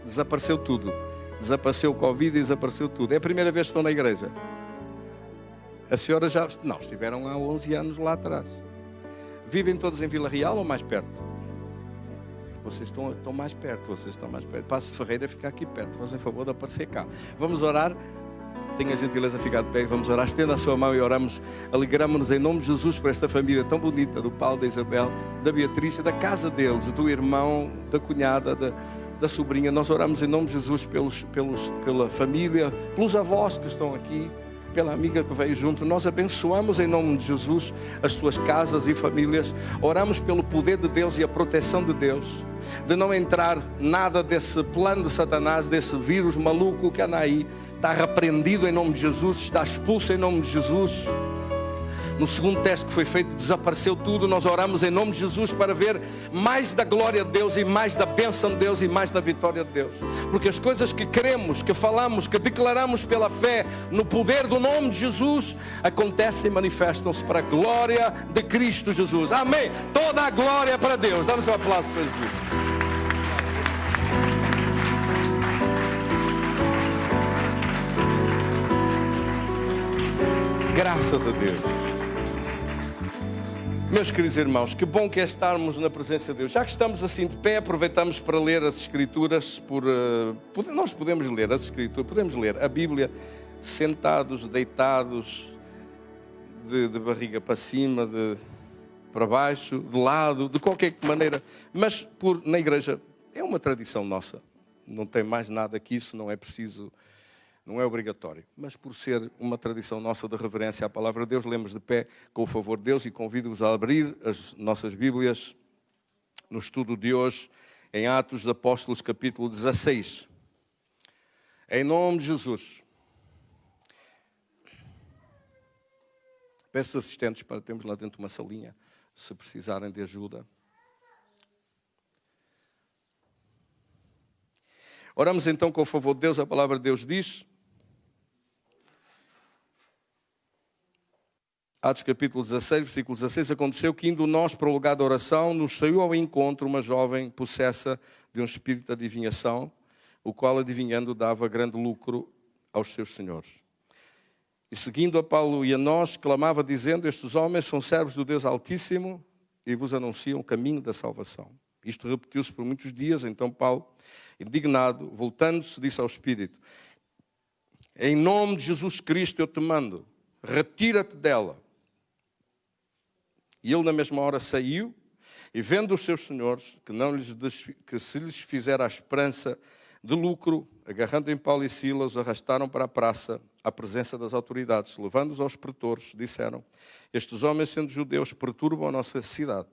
Desapareceu tudo. Desapareceu o Covid e desapareceu tudo. É a primeira vez que estão na igreja. A senhora já... Não, estiveram há 11 anos lá atrás. Vivem todos em Vila Real ou mais perto? Vocês estão mais perto. Passo de Ferreira fica aqui perto. Fazem favor de aparecer cá. Vamos orar. Tenha a gentileza de ficar de pé. Vamos orar. Estenda a sua mão e oramos. Alegramos-nos em nome de Jesus por esta família tão bonita, do Paulo, da Isabel, da Beatriz, da casa deles, do irmão, da cunhada, da sobrinha. Nós oramos em nome de Jesus pela família, pelos avós que estão aqui, pela amiga que veio junto. Nós abençoamos em nome de Jesus as suas casas e famílias. Oramos pelo poder de Deus e a proteção de Deus, de não entrar nada desse plano de Satanás, desse vírus maluco que anda aí. Está repreendido em nome de Jesus, está expulso em nome de Jesus. No segundo teste que foi feito, desapareceu tudo. Nós oramos em nome de Jesus para ver mais da glória de Deus e mais da bênção de Deus e mais da vitória de Deus. Porque as coisas que queremos, que falamos, que declaramos pela fé no poder do nome de Jesus, acontecem e manifestam-se para a glória de Cristo Jesus. Amém. Toda a glória para Deus. Dá-nos um aplauso para Jesus. Graças a Deus. Meus queridos irmãos, que bom que é estarmos na presença de Deus. Já que estamos assim de pé, aproveitamos para ler as Escrituras. Nós podemos ler as Escrituras, podemos ler a Bíblia sentados, deitados, de barriga para cima, para baixo, de lado, de qualquer maneira. Mas na igreja é uma tradição nossa. Não tem mais nada que isso, não é preciso, não é obrigatório. Mas por ser uma tradição nossa de reverência à palavra de Deus, lemos de pé com o favor de Deus e convido-vos a abrir as nossas Bíblias no estudo de hoje, em Atos dos Apóstolos, capítulo 16. Em nome de Jesus. Peço assistentes para termos lá dentro uma salinha, se precisarem de ajuda. Oramos então com o favor de Deus. A palavra de Deus diz, Atos capítulo 16, versículo 16, aconteceu que indo nós para o lugar da oração, nos saiu ao encontro uma jovem possessa de um espírito de adivinhação, o qual adivinhando dava grande lucro aos seus senhores. E seguindo a Paulo e a nós, clamava dizendo, estes homens são servos do Deus Altíssimo e vos anunciam o caminho da salvação. Isto repetiu-se por muitos dias, então Paulo, indignado, voltando-se, disse ao Espírito, em nome de Jesus Cristo eu te mando, retira-te dela. E ele na mesma hora saiu, e vendo os seus senhores, que se lhes fizera a esperança de lucro, agarrando em Paulo e Silas, os arrastaram para a praça, à presença das autoridades. Levando-os aos pretores, disseram, estes homens, sendo judeus, perturbam a nossa cidade,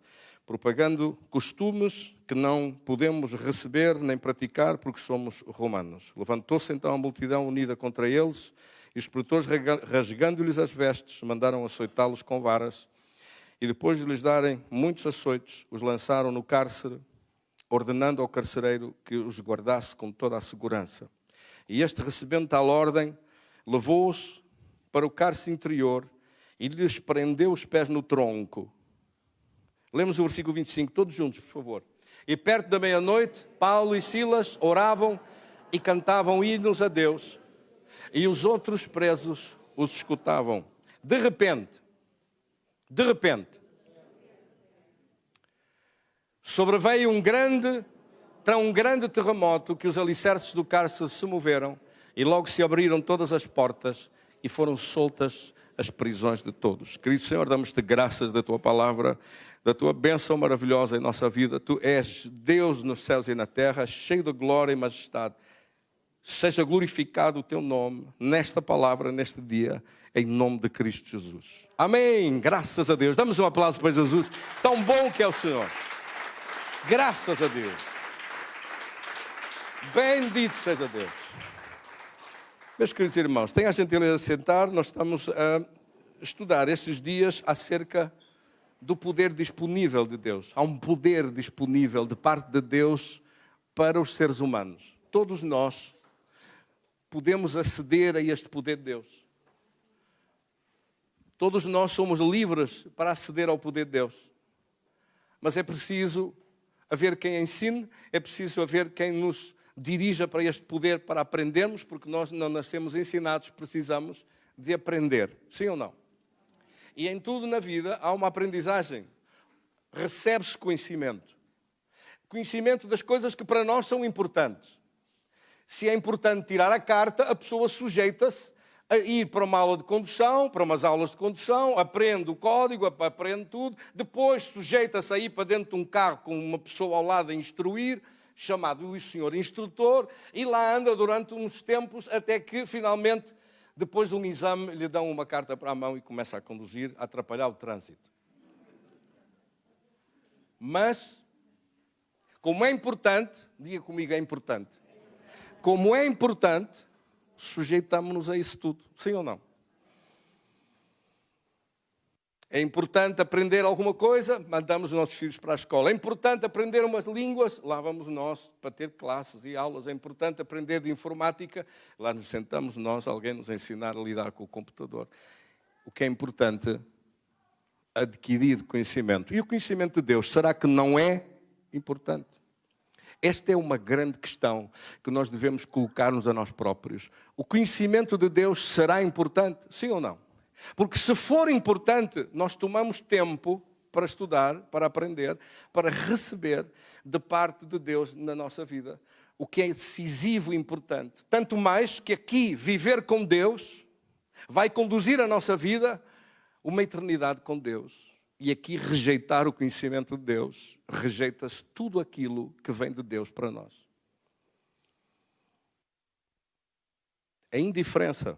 propagando costumes que não podemos receber nem praticar porque somos romanos. Levantou-se então a multidão unida contra eles, e os pretores, rasgando-lhes as vestes, mandaram açoitá-los com varas, e depois de lhes darem muitos açoites, os lançaram no cárcere, ordenando ao carcereiro que os guardasse com toda a segurança. E este, recebendo tal ordem, levou-os para o cárcere interior e lhes prendeu os pés no tronco. Lemos o versículo 25, todos juntos, por favor. E perto da meia-noite, Paulo e Silas oravam e cantavam hinos a Deus, e os outros presos os escutavam. De repente, sobreveio tão grande terremoto que os alicerces do cárcere se moveram e logo se abriram todas as portas e foram soltas as prisões de todos. Querido Senhor, damos-te graças da tua palavra, da tua bênção maravilhosa em nossa vida. Tu és Deus nos céus e na terra, cheio de glória e majestade. Seja glorificado o teu nome nesta palavra, neste dia, em nome de Cristo Jesus. Amém. Graças a Deus. Damos um aplauso para Jesus. Tão bom que é o Senhor. Graças a Deus. Bendito seja Deus. Meus queridos irmãos, tenham a gentileza de sentar. Nós estamos a estudar estes dias acerca do poder disponível de Deus. Há um poder disponível de parte de Deus para os seres humanos. Todos nós podemos aceder a este poder de Deus. Todos nós somos livres para aceder ao poder de Deus. Mas é preciso haver quem ensine, é preciso haver quem nos dirija para este poder para aprendermos, porque nós não nascemos ensinados, precisamos de aprender. Sim ou não? E em tudo na vida há uma aprendizagem. Recebe-se conhecimento. Conhecimento das coisas que para nós são importantes. Se é importante tirar a carta, a pessoa sujeita-se a ir para uma aula de condução, para umas aulas de condução, aprende o código, aprende tudo, depois sujeita-se a ir para dentro de um carro com uma pessoa ao lado a instruir, chamado o senhor instrutor, e lá anda durante uns tempos até que finalmente, depois de um exame, lhe dão uma carta para a mão e começa a conduzir, a atrapalhar o trânsito. Mas, como é importante, diga comigo, é importante. Como é importante, sujeitamos-nos a isso tudo. Sim ou não? É importante aprender alguma coisa, mandamos os nossos filhos para a escola. É importante aprender umas línguas, lá vamos nós para ter classes e aulas. É importante aprender de informática, lá nos sentamos nós, alguém nos ensinar a lidar com o computador. O que é importante, adquirir conhecimento. E o conhecimento de Deus, será que não é importante? Esta é uma grande questão que nós devemos colocar-nos a nós próprios. O conhecimento de Deus será importante? Sim ou não? Porque se for importante, nós tomamos tempo para estudar, para aprender, para receber de parte de Deus na nossa vida. O que é decisivo e importante. Tanto mais que aqui viver com Deus vai conduzir a nossa vida uma eternidade com Deus. E aqui rejeitar o conhecimento de Deus, rejeita-se tudo aquilo que vem de Deus para nós. A indiferença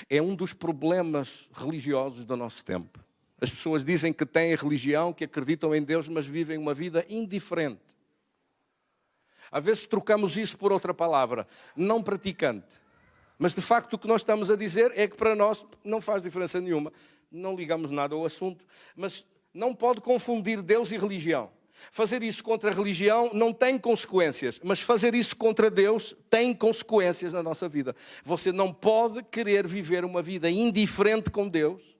é um dos problemas religiosos do nosso tempo. As pessoas dizem que têm religião, que acreditam em Deus, mas vivem uma vida indiferente. Às vezes trocamos isso por outra palavra, não praticante. Mas de facto o que nós estamos a dizer é que para nós não faz diferença nenhuma. Não ligamos nada ao assunto, mas não pode confundir Deus e religião. Fazer isso contra a religião não tem consequências, mas fazer isso contra Deus tem consequências na nossa vida. Você não pode querer viver uma vida indiferente com Deus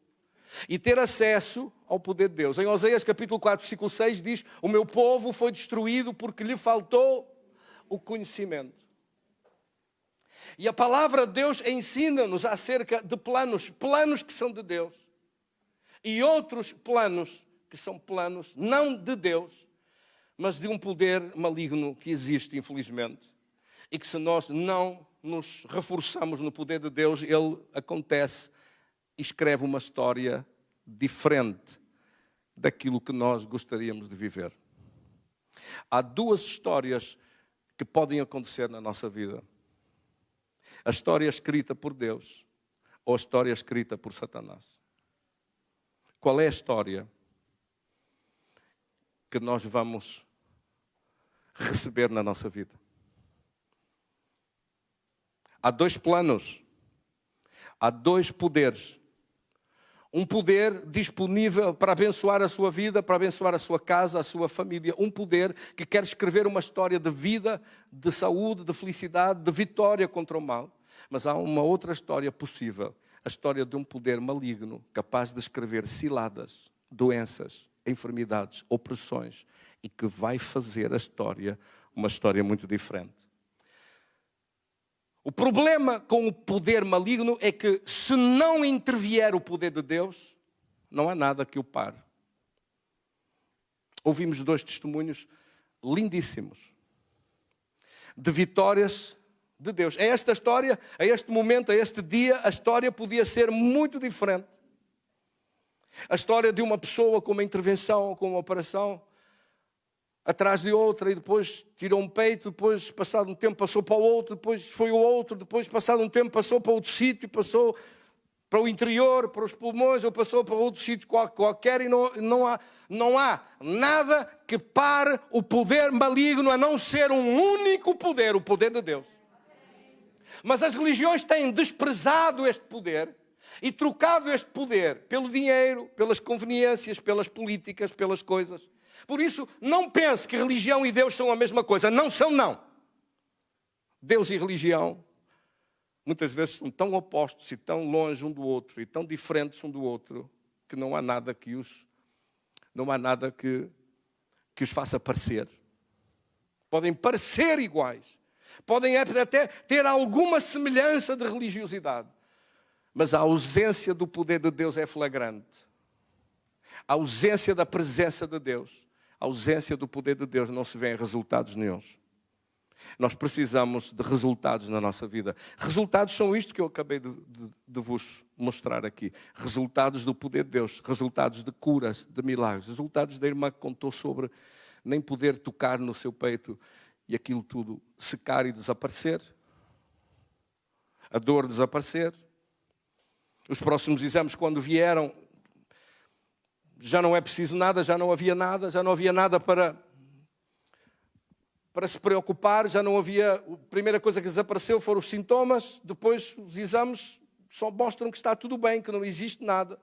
e ter acesso ao poder de Deus. Em Oséias capítulo 4, versículo 6 diz: o meu povo foi destruído porque lhe faltou o conhecimento. E a palavra de Deus ensina-nos acerca de planos que são de Deus, e outros planos que são planos não de Deus, mas de um poder maligno que existe, infelizmente, e que se nós não nos reforçamos no poder de Deus, ele acontece e escreve uma história diferente daquilo que nós gostaríamos de viver. Há duas histórias que podem acontecer na nossa vida. A história escrita por Deus ou a história escrita por Satanás. Qual é a história que nós vamos receber na nossa vida? Há dois planos, há dois poderes. Um poder disponível para abençoar a sua vida, para abençoar a sua casa, a sua família. Um poder que quer escrever uma história de vida, de saúde, de felicidade, de vitória contra o mal. Mas há uma outra história possível. A história de um poder maligno capaz de escrever ciladas, doenças, enfermidades, opressões. E que vai fazer a história uma história muito diferente. O problema com o poder maligno é que, se não intervier o poder de Deus, não há nada que o pare. Ouvimos dois testemunhos lindíssimos de vitórias de Deus. A esta história, a este momento, a este dia, a história podia ser muito diferente. A história de uma pessoa com uma intervenção, com uma operação, atrás de outra, e depois tirou um peito, depois passado um tempo passou para o outro, depois foi o outro, depois passado um tempo passou para outro sítio, passou para o interior, para os pulmões, ou passou para outro sítio qualquer, e não há nada que pare o poder maligno, a não ser um único poder, o poder de Deus. Mas as religiões têm desprezado este poder e trocado este poder pelo dinheiro, pelas conveniências, pelas políticas, pelas coisas. Por isso, não pense que religião e Deus são a mesma coisa. Não são, não. Deus e religião, muitas vezes, são tão opostos e tão longe um do outro, e tão diferentes um do outro, que não há nada que os faça parecer. Podem parecer iguais. Podem até ter alguma semelhança de religiosidade. Mas a ausência do poder de Deus é flagrante. A ausência da presença de Deus, a ausência do poder de Deus, não se vê em resultados nenhuns. Nós precisamos de resultados na nossa vida. Resultados são isto que eu acabei de vos mostrar aqui. Resultados do poder de Deus, resultados de curas, de milagres, resultados da irmã que contou sobre nem poder tocar no seu peito e aquilo tudo secar e desaparecer. A dor desaparecer. Os próximos exames, quando vieram, já não é preciso nada, já não havia nada para se preocupar, já não havia. A primeira coisa que desapareceu foram os sintomas, depois os exames só mostram que está tudo bem, que não existe nada.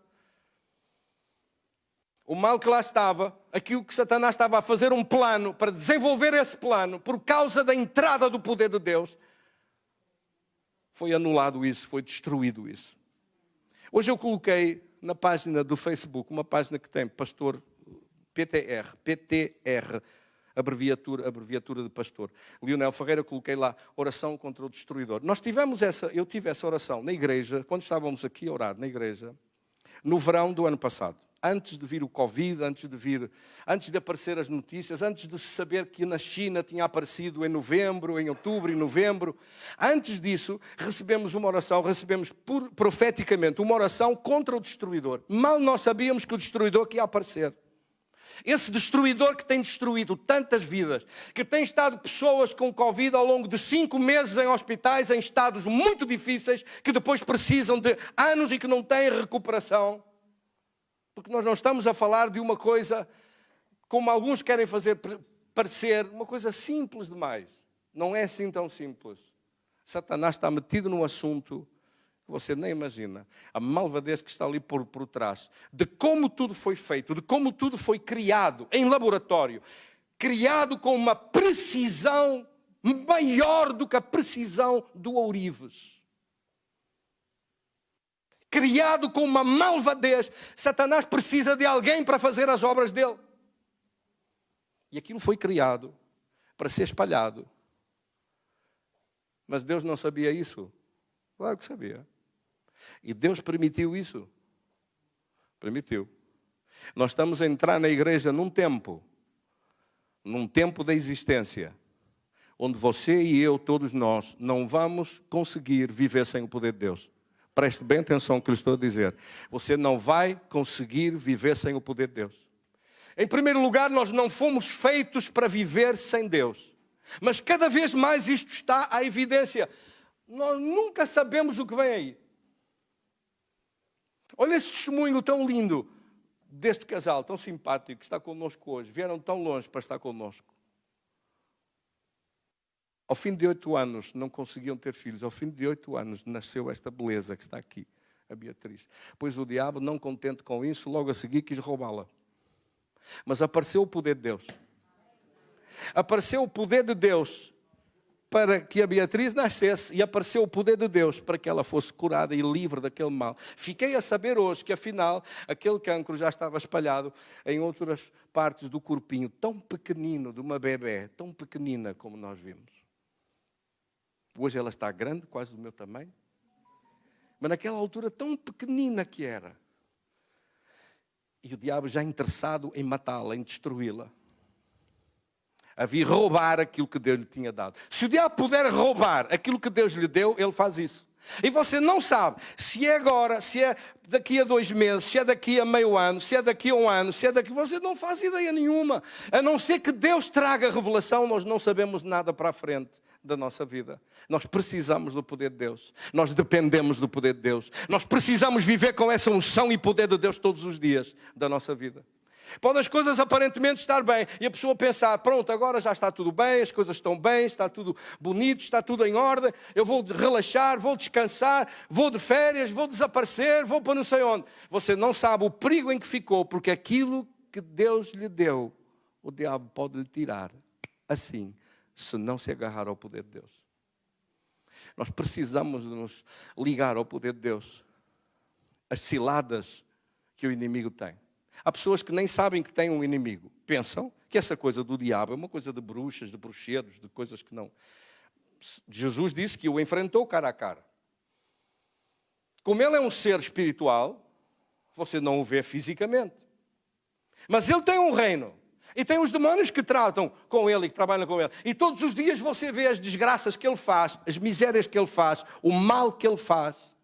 O mal que lá estava, aquilo que Satanás estava a fazer um plano para desenvolver esse plano, por causa da entrada do poder de Deus, foi anulado isso, foi destruído isso. Hoje eu coloquei na página do Facebook, uma página que tem pastor PTR, abreviatura de pastor. Leonel Ferreira, coloquei lá, oração contra o destruidor. Eu tive essa oração na igreja, quando estávamos aqui a orar na igreja, no verão do ano passado. Antes de vir o Covid, antes de aparecer as notícias, antes de se saber que na China tinha aparecido em novembro, em outubro e novembro, antes disso, recebemos uma oração, profeticamente uma oração contra o destruidor. Mal nós sabíamos que o destruidor que ia aparecer. Esse destruidor que tem destruído tantas vidas, que tem estado pessoas com Covid ao longo de 5 meses em hospitais, em estados muito difíceis, que depois precisam de anos e que não têm recuperação. Porque nós não estamos a falar de uma coisa, como alguns querem fazer parecer, uma coisa simples demais. Não é assim tão simples. Satanás está metido num assunto que você nem imagina. A malvadez que está ali por trás. De como tudo foi feito, de como tudo foi criado em laboratório. Criado com uma precisão maior do que a precisão do ourives. Criado com uma malvadez. Satanás precisa de alguém para fazer as obras dele. E aquilo foi criado para ser espalhado. Mas Deus não sabia isso? Claro que sabia. E Deus permitiu isso. Permitiu. Nós estamos a entrar na igreja num tempo da existência, onde você e eu, todos nós, não vamos conseguir viver sem o poder de Deus. Preste bem atenção ao que eu estou a dizer. Você não vai conseguir viver sem o poder de Deus. Em primeiro lugar, nós não fomos feitos para viver sem Deus. Mas cada vez mais isto está à evidência. Nós nunca sabemos o que vem aí. Olha esse testemunho tão lindo deste casal, tão simpático, que está connosco hoje. Vieram tão longe para estar connosco. Ao fim de 8 anos, não conseguiam ter filhos. Ao fim de 8 anos, nasceu esta beleza que está aqui, a Beatriz. Pois o diabo, não contente com isso, logo a seguir quis roubá-la. Mas apareceu o poder de Deus. Apareceu o poder de Deus para que a Beatriz nascesse e apareceu o poder de Deus para que ela fosse curada e livre daquele mal. Fiquei a saber hoje que, afinal, aquele cancro já estava espalhado em outras partes do corpinho, tão pequenino, de uma bebé, tão pequenina como nós vimos. Hoje ela está grande, quase do meu tamanho. Mas naquela altura tão pequenina que era. E o diabo já interessado em matá-la, em destruí-la. A vir roubar aquilo que Deus lhe tinha dado. Se o diabo puder roubar aquilo que Deus lhe deu, ele faz isso. E você não sabe se é agora, se é daqui a 2 meses, se é daqui a meio ano, se é daqui a 1 ano, se é daqui... Você não faz ideia nenhuma. A não ser que Deus traga a revelação, nós não sabemos nada para a frente da nossa vida. Nós precisamos do poder de Deus. Nós dependemos do poder de Deus. Nós precisamos viver com essa unção e poder de Deus todos os dias da nossa vida. Podem as coisas aparentemente estar bem e a pessoa pensar, pronto, agora já está tudo bem, as coisas estão bem, está tudo bonito, está tudo em ordem, eu vou relaxar, vou descansar, vou de férias, vou desaparecer, vou para não sei onde. Você não sabe o perigo em que ficou, porque aquilo que Deus lhe deu, o diabo pode lhe tirar assim, se não se agarrar ao poder de Deus. Nós precisamos de nos ligar ao poder de Deus. As ciladas que o inimigo tem. Há pessoas que nem sabem que têm um inimigo. Pensam que essa coisa do diabo é uma coisa de bruxas, de bruxedos, de coisas que não. Jesus disse que o enfrentou cara a cara. Como ele é um ser espiritual, você não o vê fisicamente. Mas ele tem um reino. E tem os demônios que tratam com ele e que trabalham com ele. E todos os dias você vê as desgraças que ele faz, as misérias que ele faz, o mal que ele faz,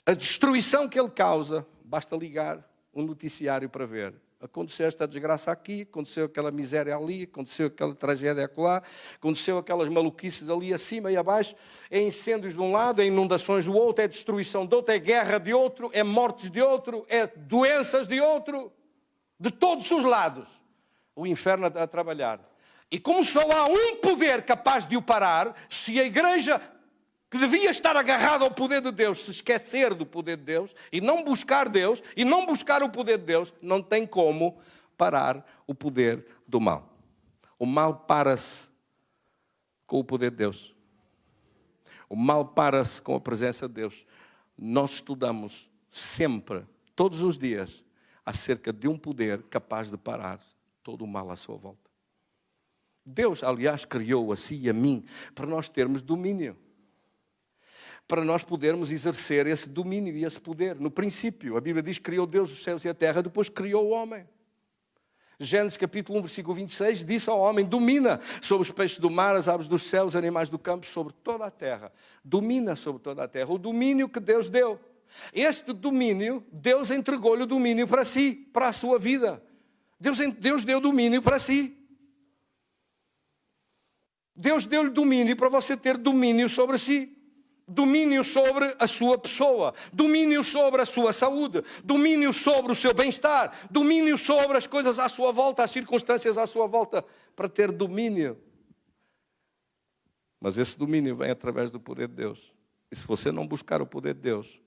a destruição que ele causa. Basta ligar um noticiário para ver. Aconteceu esta desgraça aqui, aconteceu aquela miséria ali, aconteceu aquela tragédia acolá, aconteceu aquelas maluquices ali acima e abaixo, é incêndios de um lado, é inundações do outro, é destruição de outro, é guerra de outro, é mortes de outro, é doenças de outro, de todos os lados. O inferno a trabalhar. E como só há um poder capaz de o parar, se a igreja que devia estar agarrado ao poder de Deus, se esquecer do poder de Deus, e não buscar Deus, e não buscar o poder de Deus, não tem como parar o poder do mal. O mal para-se com o poder de Deus. O mal para-se com a presença de Deus. Nós estudamos sempre, todos os dias, acerca de um poder capaz de parar todo o mal à sua volta. Deus, aliás, criou a si e a mim para nós termos domínio. para nós podermos exercer esse domínio e esse poder. No princípio, a Bíblia diz que criou Deus os céus e a terra, depois criou o homem. Gênesis capítulo 1, versículo 26, disse ao homem: domina sobre os peixes do mar, as aves dos céus, os animais do campo, sobre toda a terra. Domina sobre toda a terra. O domínio que Deus deu. Este domínio, Deus entregou-lhe o domínio para si, para a sua vida. Deus deu domínio para si. Deus deu-lhe domínio para você ter domínio sobre si. Domínio sobre a sua pessoa, domínio sobre a sua saúde, domínio sobre o seu bem-estar, domínio sobre as coisas à sua volta, as circunstâncias à sua volta, para ter domínio. Mas esse domínio vem através do poder de Deus. E se você não buscar o poder de Deus,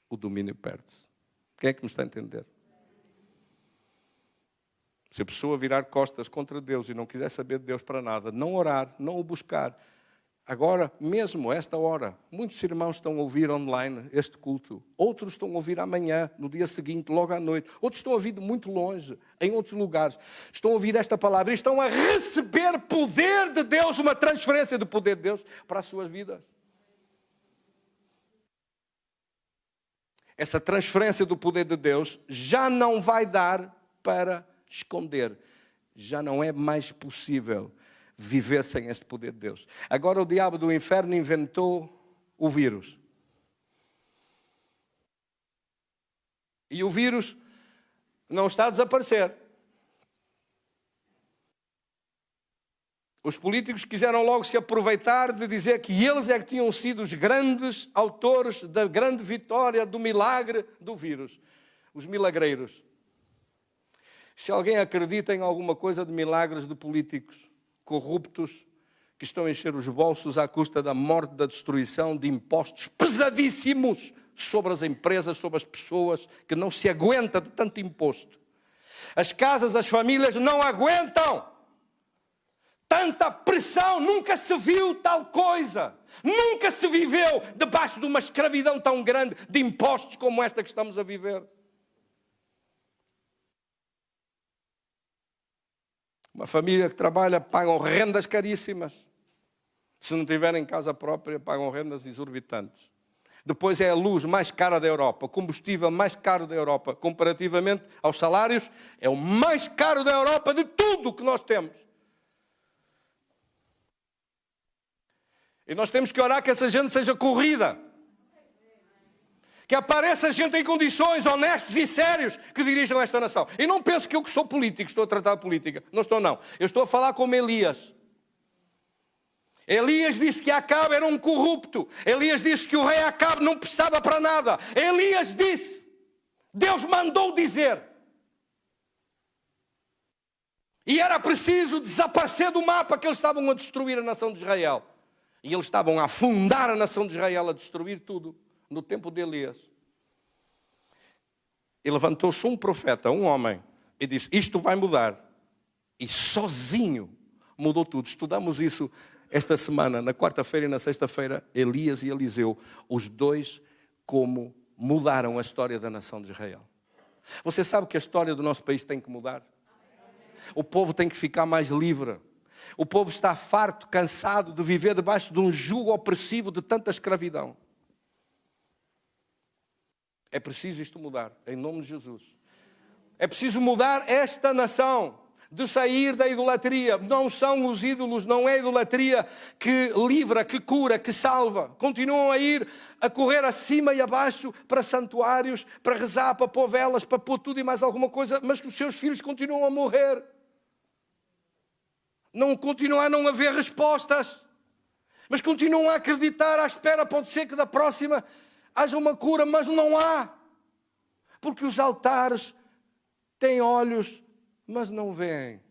o domínio perde-se. Quem é que me está a entender? Se a pessoa virar costas contra Deus e não quiser saber de Deus para nada, não orar, não o buscar, agora, mesmo esta hora, muitos irmãos estão a ouvir online este culto. Outros estão a ouvir amanhã, no dia seguinte, logo à noite. Outros estão a ouvir de muito longe, em outros lugares. Estão a ouvir esta palavra e estão a receber poder de Deus, uma transferência do poder de Deus para as suas vidas. Essa transferência do poder de Deus já não vai dar para esconder. Já não é mais possível viver sem este poder de Deus. Agora o diabo do inferno inventou o vírus. E o vírus não está a desaparecer. Os políticos quiseram logo se aproveitar de dizer que eles é que tinham sido os grandes autores da grande vitória, do milagre do vírus. Os milagreiros. Se alguém acredita em alguma coisa de milagres de políticos corruptos que estão a encher os bolsos à custa da morte, da destruição, de impostos pesadíssimos sobre as empresas, sobre as pessoas, que não se aguenta de tanto imposto. As casas, as famílias não aguentam tanta pressão, nunca se viu tal coisa. Nunca se viveu debaixo de uma escravidão tão grande de impostos como esta que estamos a viver. Uma família que trabalha pagam rendas caríssimas. Se não tiverem casa própria, pagam rendas exorbitantes. Depois é a luz mais cara da Europa, o combustível mais caro da Europa, comparativamente aos salários, é o mais caro da Europa de tudo que nós temos. E nós temos que orar que essa gente seja corrida. Que apareça gente em condições, honestos e sérios, que dirijam esta nação. E não pense que eu que sou político, estou a tratar de política. Não estou, não. Eu estou a falar como Elias. Elias disse que Acabe era um corrupto. Elias disse que o rei Acabe não prestava para nada. Elias disse. Deus mandou dizer. E era preciso desaparecer do mapa, que eles estavam a destruir a nação de Israel. E eles estavam a afundar a nação de Israel, a destruir tudo. No tempo de Elias. E levantou-se um profeta, um homem, e disse: isto vai mudar. E sozinho mudou tudo. Estudamos isso esta semana, na quarta-feira e na sexta-feira, Elias e Eliseu, os dois como mudaram a história da nação de Israel. Você sabe que a história do nosso país tem que mudar? O povo tem que ficar mais livre. O povo está farto, cansado de viver debaixo de um jugo opressivo de tanta escravidão. É preciso isto mudar, em nome de Jesus. É preciso mudar esta nação, de sair da idolatria. Não são os ídolos, não é a idolatria que livra, que cura, que salva. Continuam a ir, a correr acima e abaixo para santuários, para rezar, para pôr velas, para pôr tudo e mais alguma coisa, mas que os seus filhos continuam a morrer. Não continuam a não haver respostas, mas continuam a acreditar à espera, pode ser que da próxima haja uma cura, mas não há. Porque os altares têm olhos, mas não veem.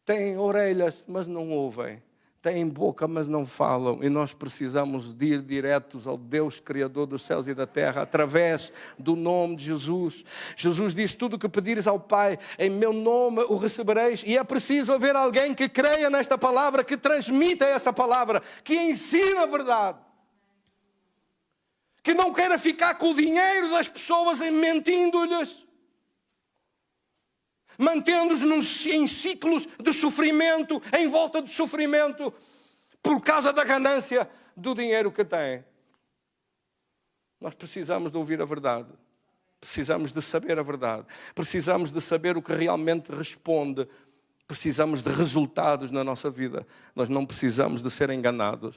Têm orelhas, mas não ouvem. Têm boca, mas não falam. E nós precisamos de ir diretos ao Deus Criador dos céus e da terra, através do nome de Jesus. Jesus disse: tudo o que pedires ao Pai, em meu nome o recebereis. E é preciso haver alguém que creia nesta palavra, que transmita essa palavra, que ensina a verdade. Que não queira ficar com o dinheiro das pessoas mentindo-lhes, mantendo-os em ciclos de sofrimento, em volta de sofrimento, por causa da ganância do dinheiro que têm. Nós precisamos de ouvir a verdade. Precisamos de saber a verdade. Precisamos de saber o que realmente responde. Precisamos de resultados na nossa vida. Nós não precisamos de ser enganados.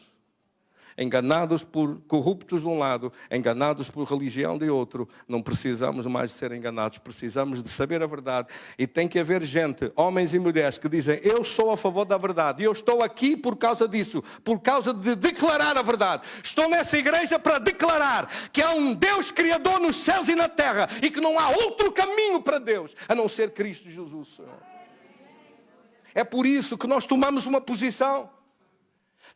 Enganados por corruptos de um lado, enganados por religião de outro. Não precisamos mais de ser enganados. Precisamos de saber a verdade. E tem que haver gente, homens e mulheres, que dizem: eu sou a favor da verdade. E eu estou aqui por causa disso. Por causa de declarar a verdade. Estou nessa igreja para declarar que há um Deus Criador nos céus e na terra. E que não há outro caminho para Deus, a não ser Cristo Jesus, Senhor. É por isso que nós tomamos uma posição.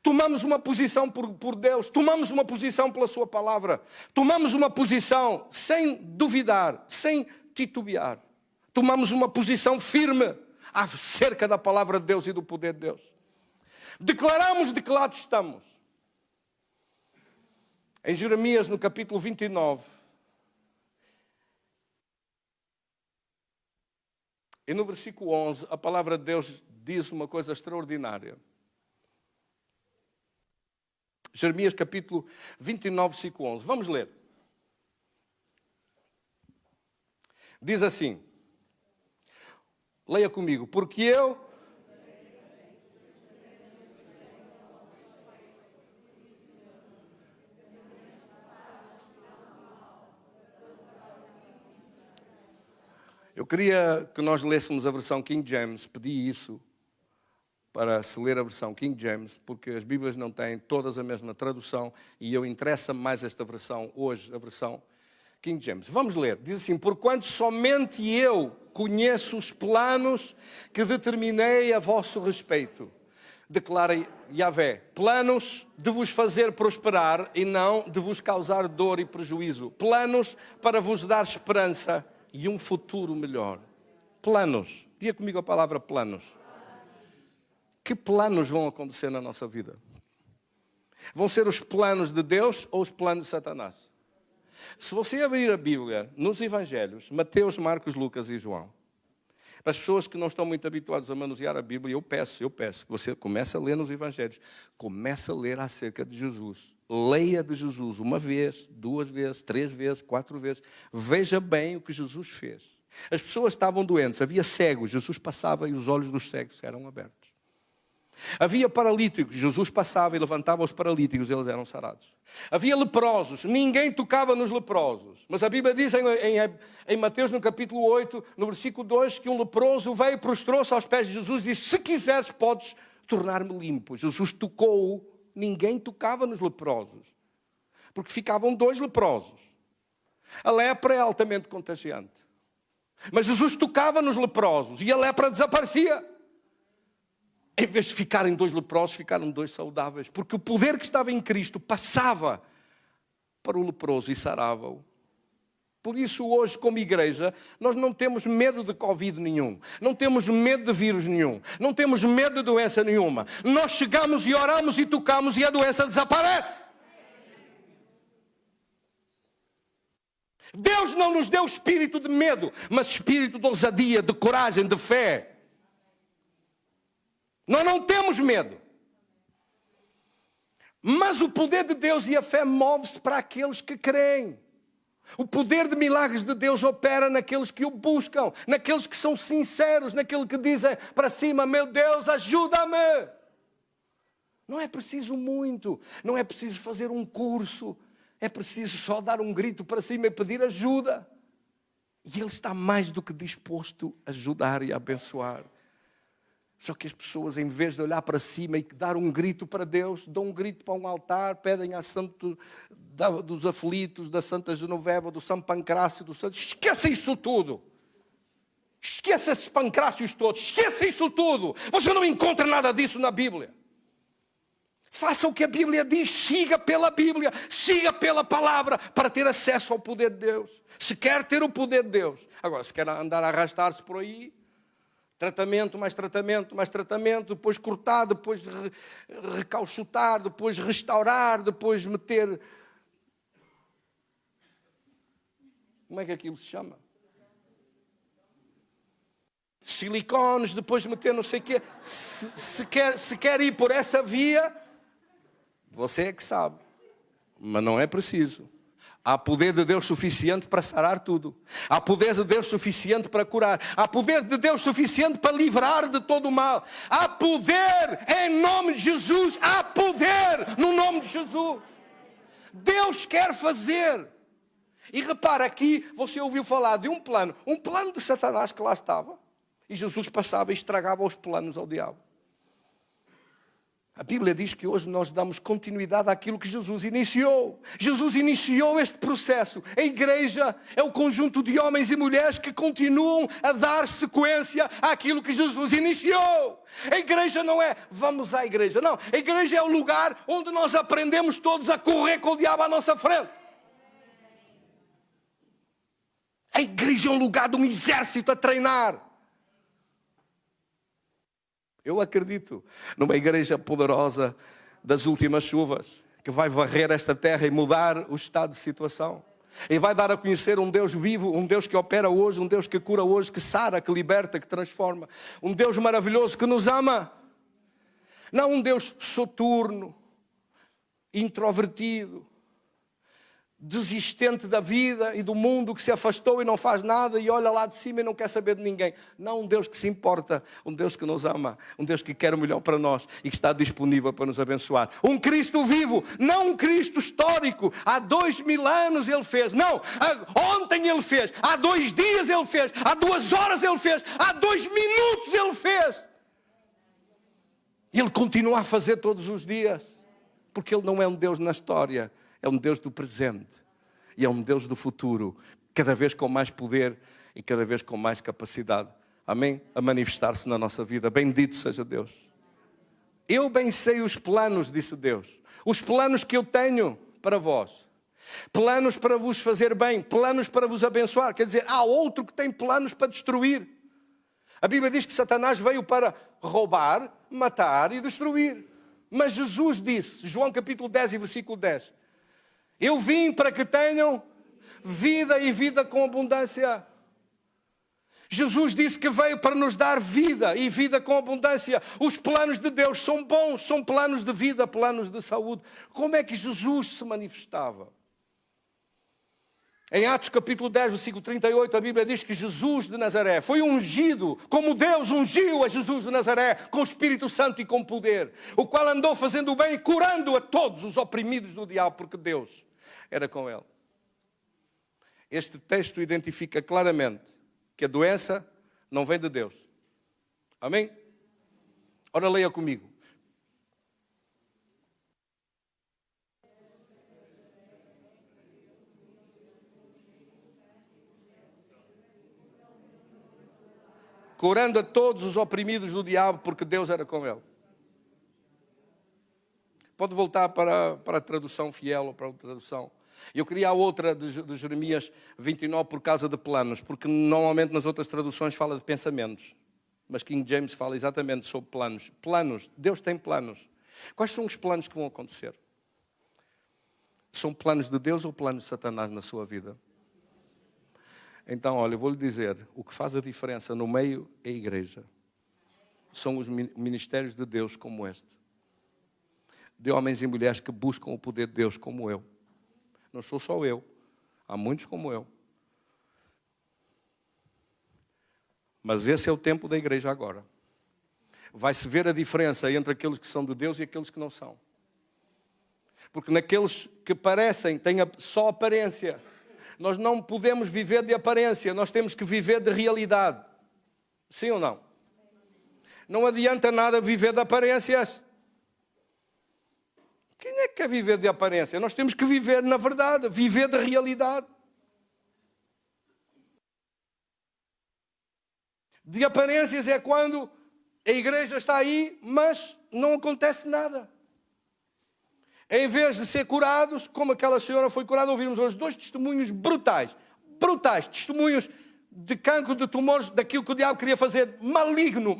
Tomamos uma posição por Deus. Tomamos uma posição pela sua palavra. Tomamos uma posição sem duvidar, sem titubear. Tomamos uma posição firme acerca da palavra de Deus e do poder de Deus. Declaramos de que lado estamos. Em Jeremias, no capítulo 29, e no versículo 11, a palavra de Deus diz uma coisa extraordinária. Jeremias capítulo 29, versículo 11. Vamos ler. Diz assim. Leia comigo. Porque eu... Eu queria que nós lêssemos a versão King James. Pedi isso para se ler a versão King James, porque as Bíblias não têm todas a mesma tradução e eu interessa-me mais esta versão hoje, a versão King James. Vamos ler. Diz assim: porquanto somente eu conheço os planos que determinei a vosso respeito. Declara Yahvé: planos de vos fazer prosperar e não de vos causar dor e prejuízo. Planos para vos dar esperança e um futuro melhor. Planos. Diga comigo a palavra planos. Que planos vão acontecer na nossa vida? Vão ser os planos de Deus ou os planos de Satanás? Se você abrir a Bíblia nos Evangelhos, Mateus, Marcos, Lucas e João, para as pessoas que não estão muito habituadas a manusear a Bíblia, eu peço que você comece a ler nos Evangelhos. Comece a ler acerca de Jesus. Leia de Jesus uma vez, 2 vezes, 3 vezes, 4 vezes. Veja bem o que Jesus fez. As pessoas estavam doentes, havia cegos, Jesus passava e os olhos dos cegos eram abertos. Havia paralíticos, Jesus passava e levantava os paralíticos, eles eram sarados. Havia leprosos, ninguém tocava nos leprosos. Mas a Bíblia diz em Mateus, no capítulo 8, no versículo 2, que um leproso veio e prostrou-se aos pés de Jesus e disse: se quiseres podes tornar-me limpo. Jesus tocou-o, ninguém tocava nos leprosos, porque ficavam 2 leprosos. A lepra é altamente contagiante. Mas Jesus tocava nos leprosos e a lepra desaparecia. Em vez de ficarem 2 leprosos, ficaram 2 saudáveis. Porque o poder que estava em Cristo passava para o leproso e sarava-o. Por isso hoje, como igreja, nós não temos medo de Covid nenhum. Não temos medo de vírus nenhum. Não temos medo de doença nenhuma. Nós chegamos e oramos e tocamos e a doença desaparece. Deus não nos deu espírito de medo, mas espírito de ousadia, de coragem, de fé. Nós não temos medo. Mas o poder de Deus e a fé move-se para aqueles que creem. O poder de milagres de Deus opera naqueles que o buscam, naqueles que são sinceros, naqueles que dizem para cima: meu Deus, ajuda-me. Não é preciso muito, não é preciso fazer um curso, é preciso só dar um grito para cima e pedir ajuda. E Ele está mais do que disposto a ajudar e a abençoar. Só que as pessoas, em vez de olhar para cima e dar um grito para Deus, dão um grito para um altar, pedem a Santo dos Aflitos, da Santa Genoveva, do São Pancrácio, do Santo... Esqueça isso tudo! Esqueça esses pancrácios todos! Esqueça isso tudo! Você não encontra nada disso na Bíblia. Faça o que a Bíblia diz, siga pela Bíblia, siga pela palavra, para ter acesso ao poder de Deus. Se quer ter o poder de Deus. Agora, se quer andar a arrastar-se por aí... Tratamento, mais tratamento, mais tratamento, depois cortar, depois recauchutar, depois restaurar, depois meter... Como é que aquilo se chama? Silicones, depois meter não sei o quê. Se quer ir por essa via, você é que sabe. Mas não é preciso. Há poder de Deus suficiente para sarar tudo. Há poder de Deus suficiente para curar. Há poder de Deus suficiente para livrar de todo o mal. Há poder em nome de Jesus. Há poder no nome de Jesus. Deus quer fazer. E repara, aqui você ouviu falar de um plano de Satanás que lá estava. E Jesus passava e estragava os planos ao diabo. A Bíblia diz que hoje nós damos continuidade àquilo que Jesus iniciou. Jesus iniciou este processo. A igreja é o conjunto de homens e mulheres que continuam a dar sequência àquilo que Jesus iniciou. A igreja não é vamos à igreja. Não, a igreja é o lugar onde nós aprendemos todos a correr com o diabo à nossa frente. A igreja é um lugar de um exército a treinar. Eu acredito numa igreja poderosa das últimas chuvas, que vai varrer esta terra e mudar o estado de situação. E vai dar a conhecer um Deus vivo, um Deus que opera hoje, um Deus que cura hoje, que sara, que liberta, que transforma. Um Deus maravilhoso que nos ama. Não um Deus soturno, introvertido, desistente da vida e do mundo, que se afastou e não faz nada e olha lá de cima e não quer saber de ninguém. Não, um Deus que se importa, um Deus que nos ama, um Deus que quer o melhor para nós e que está disponível para nos abençoar. Um Cristo vivo, não um Cristo histórico. Há 2000 anos Ele fez. Não, ontem Ele fez. Há 2 dias Ele fez. Há 2 horas Ele fez. Há 2 minutos Ele fez. Ele continua a fazer todos os dias. Porque Ele não é um Deus na história. É um Deus do presente e é um Deus do futuro, cada vez com mais poder e cada vez com mais capacidade, amém? A manifestar-se na nossa vida. Bendito seja Deus. Eu bem sei os planos, disse Deus, os planos que eu tenho para vós, planos para vos fazer bem, planos para vos abençoar. Quer dizer, há outro que tem planos para destruir. A Bíblia diz que Satanás veio para roubar, matar e destruir. Mas Jesus disse, João capítulo 10 e versículo 10, eu vim para que tenham vida e vida com abundância. Jesus disse que veio para nos dar vida e vida com abundância. Os planos de Deus são bons, são planos de vida, planos de saúde. Como é que Jesus se manifestava? Em Atos capítulo 10, versículo 38, a Bíblia diz que Jesus de Nazaré foi ungido, como Deus ungiu a Jesus de Nazaré, com o Espírito Santo e com poder, o qual andou fazendo o bem e curando a todos os oprimidos do diabo, porque Deus era com ele. Este texto identifica claramente que a doença não vem de Deus. Amém? Ora, leia comigo. Curando a todos os oprimidos do diabo, porque Deus era com ele. Pode voltar para a tradução fiel ou para outra tradução. Eu queria a outra de Jeremias 29 por causa de planos, porque normalmente nas outras traduções fala de pensamentos. Mas King James fala exatamente sobre planos. Planos, Deus tem planos. Quais são os planos que vão acontecer? São planos de Deus ou planos de Satanás na sua vida? Então, olha, eu vou lhe dizer, o que faz a diferença no meio é a igreja. São os ministérios de Deus como este. De homens e mulheres que buscam o poder de Deus como eu. Não sou só eu, há muitos como eu. Mas esse é o tempo da igreja agora. Vai-se ver a diferença entre aqueles que são de Deus e aqueles que não são. Porque naqueles que parecem, têm só aparência. Nós não podemos viver de aparência, nós temos que viver de realidade. Sim ou não? Não adianta nada viver de aparências. Quem é que quer viver de aparência? Nós temos que viver na verdade, viver de realidade. De aparências é quando a igreja está aí, mas não acontece nada. Em vez de ser curados, como aquela senhora foi curada, ouvimos hoje 2 testemunhos brutais, testemunhos de cancro, de tumores, daquilo que o diabo queria fazer, maligno,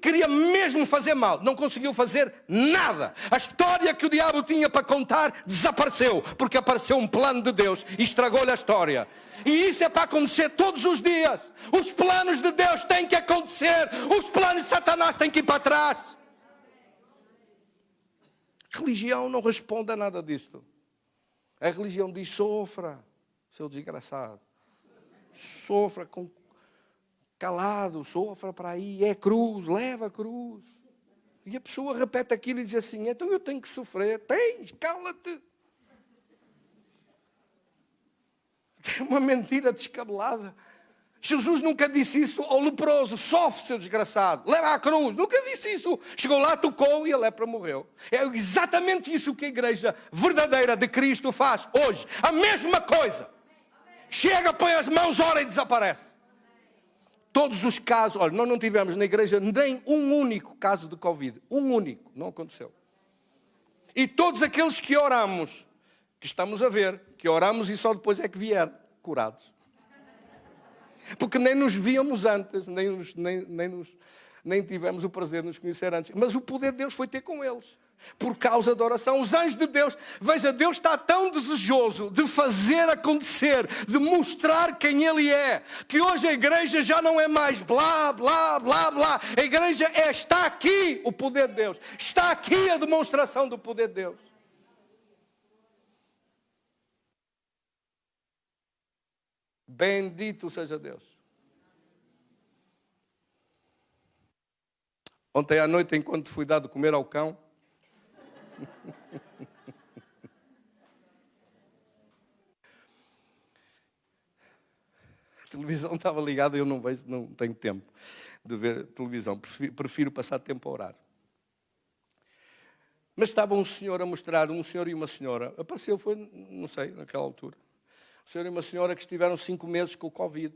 queria mesmo fazer mal, não conseguiu fazer nada. A história que o diabo tinha para contar desapareceu, porque apareceu um plano de Deus e estragou-lhe a história. E isso é para acontecer todos os dias. Os planos de Deus têm que acontecer, os planos de Satanás têm que ir para trás. Religião não responde a nada disto. A religião diz: sofra, seu desgraçado. Sofra calado, sofra para aí. É cruz, leva a cruz. E a pessoa repete aquilo e diz assim: então eu tenho que sofrer. Tens, cala-te. É uma mentira descabelada. Jesus nunca disse isso ao leproso: sofre, seu desgraçado, leva a cruz. Nunca disse isso. Chegou lá, tocou e a lepra morreu. É exatamente isso que a igreja verdadeira de Cristo faz hoje. A mesma coisa. Chega, põe as mãos, ora e desaparece. Todos os casos, olha, nós não tivemos na igreja nem um único caso de Covid. Um único, não aconteceu. E todos aqueles que oramos, que estamos a ver, que oramos e só depois é que vieram curados. Porque nem nos víamos antes, nem tivemos o prazer de nos conhecer antes. Mas o poder de Deus foi ter com eles. Por causa da oração. Os anjos de Deus, veja, Deus está tão desejoso de fazer acontecer, de mostrar quem Ele é, que hoje a igreja já não é mais blá, blá, blá, blá. A igreja está aqui o poder de Deus. Está aqui a demonstração do poder de Deus. Bendito seja Deus. Ontem à noite, enquanto fui dado comer ao cão, a televisão estava ligada e eu não tenho tempo de ver televisão. Prefiro passar tempo a orar. Mas estava um senhor a mostrar, um senhor e uma senhora. Apareceu, foi, não sei, naquela altura. Um senhor e uma senhora que estiveram 5 meses com o Covid.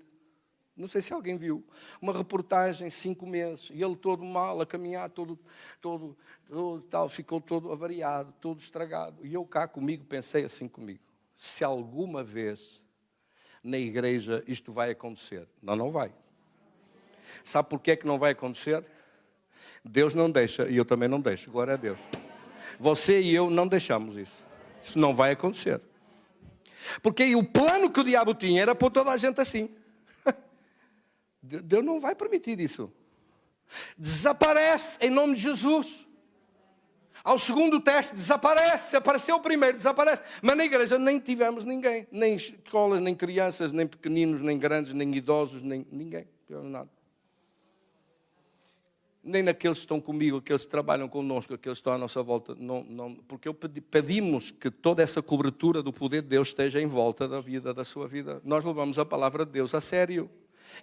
Não sei se alguém viu. Uma reportagem, 5 meses. E ele todo mal, a caminhar, todo tal, ficou todo avariado, todo estragado. E eu cá comigo pensei assim comigo: se alguma vez na igreja isto vai acontecer. Não vai. Sabe porquê que não vai acontecer? Deus não deixa e eu também não deixo. Glória a Deus. Você e eu não deixamos isso. Isso não vai acontecer. Porque aí o plano que o diabo tinha era pôr toda a gente assim. Deus não vai permitir isso. Desaparece em nome de Jesus. Ao segundo teste desaparece. Apareceu o primeiro, desaparece. Mas na igreja nem tivemos ninguém. Nem escolas, nem crianças, nem pequeninos, nem grandes, nem idosos, nem ninguém. Não tivemos nada. Nem naqueles que estão comigo, aqueles que trabalham connosco, aqueles que estão à nossa volta. Não, porque pedimos que toda essa cobertura do poder de Deus esteja em volta da vida, da sua vida. Nós levamos a palavra de Deus a sério.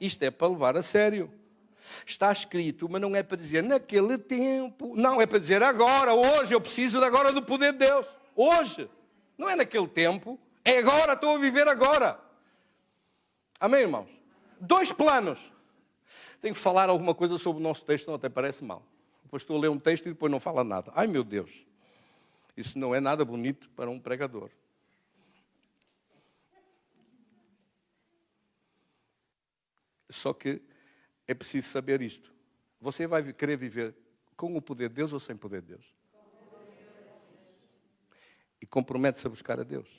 Isto é para levar a sério. Está escrito, mas não é para dizer naquele tempo. Não, é para dizer agora, hoje. Eu preciso agora do poder de Deus. Hoje. Não é naquele tempo. É agora, estou a viver agora. Amém, irmãos? 2 planos. Tenho que falar alguma coisa sobre o nosso texto, não até parece mal. Depois estou a ler um texto e depois não fala nada. Ai, meu Deus. Isso não é nada bonito para um pregador. Só que é preciso saber isto. Você vai querer viver com o poder de Deus ou sem poder de Deus? E compromete-se a buscar a Deus.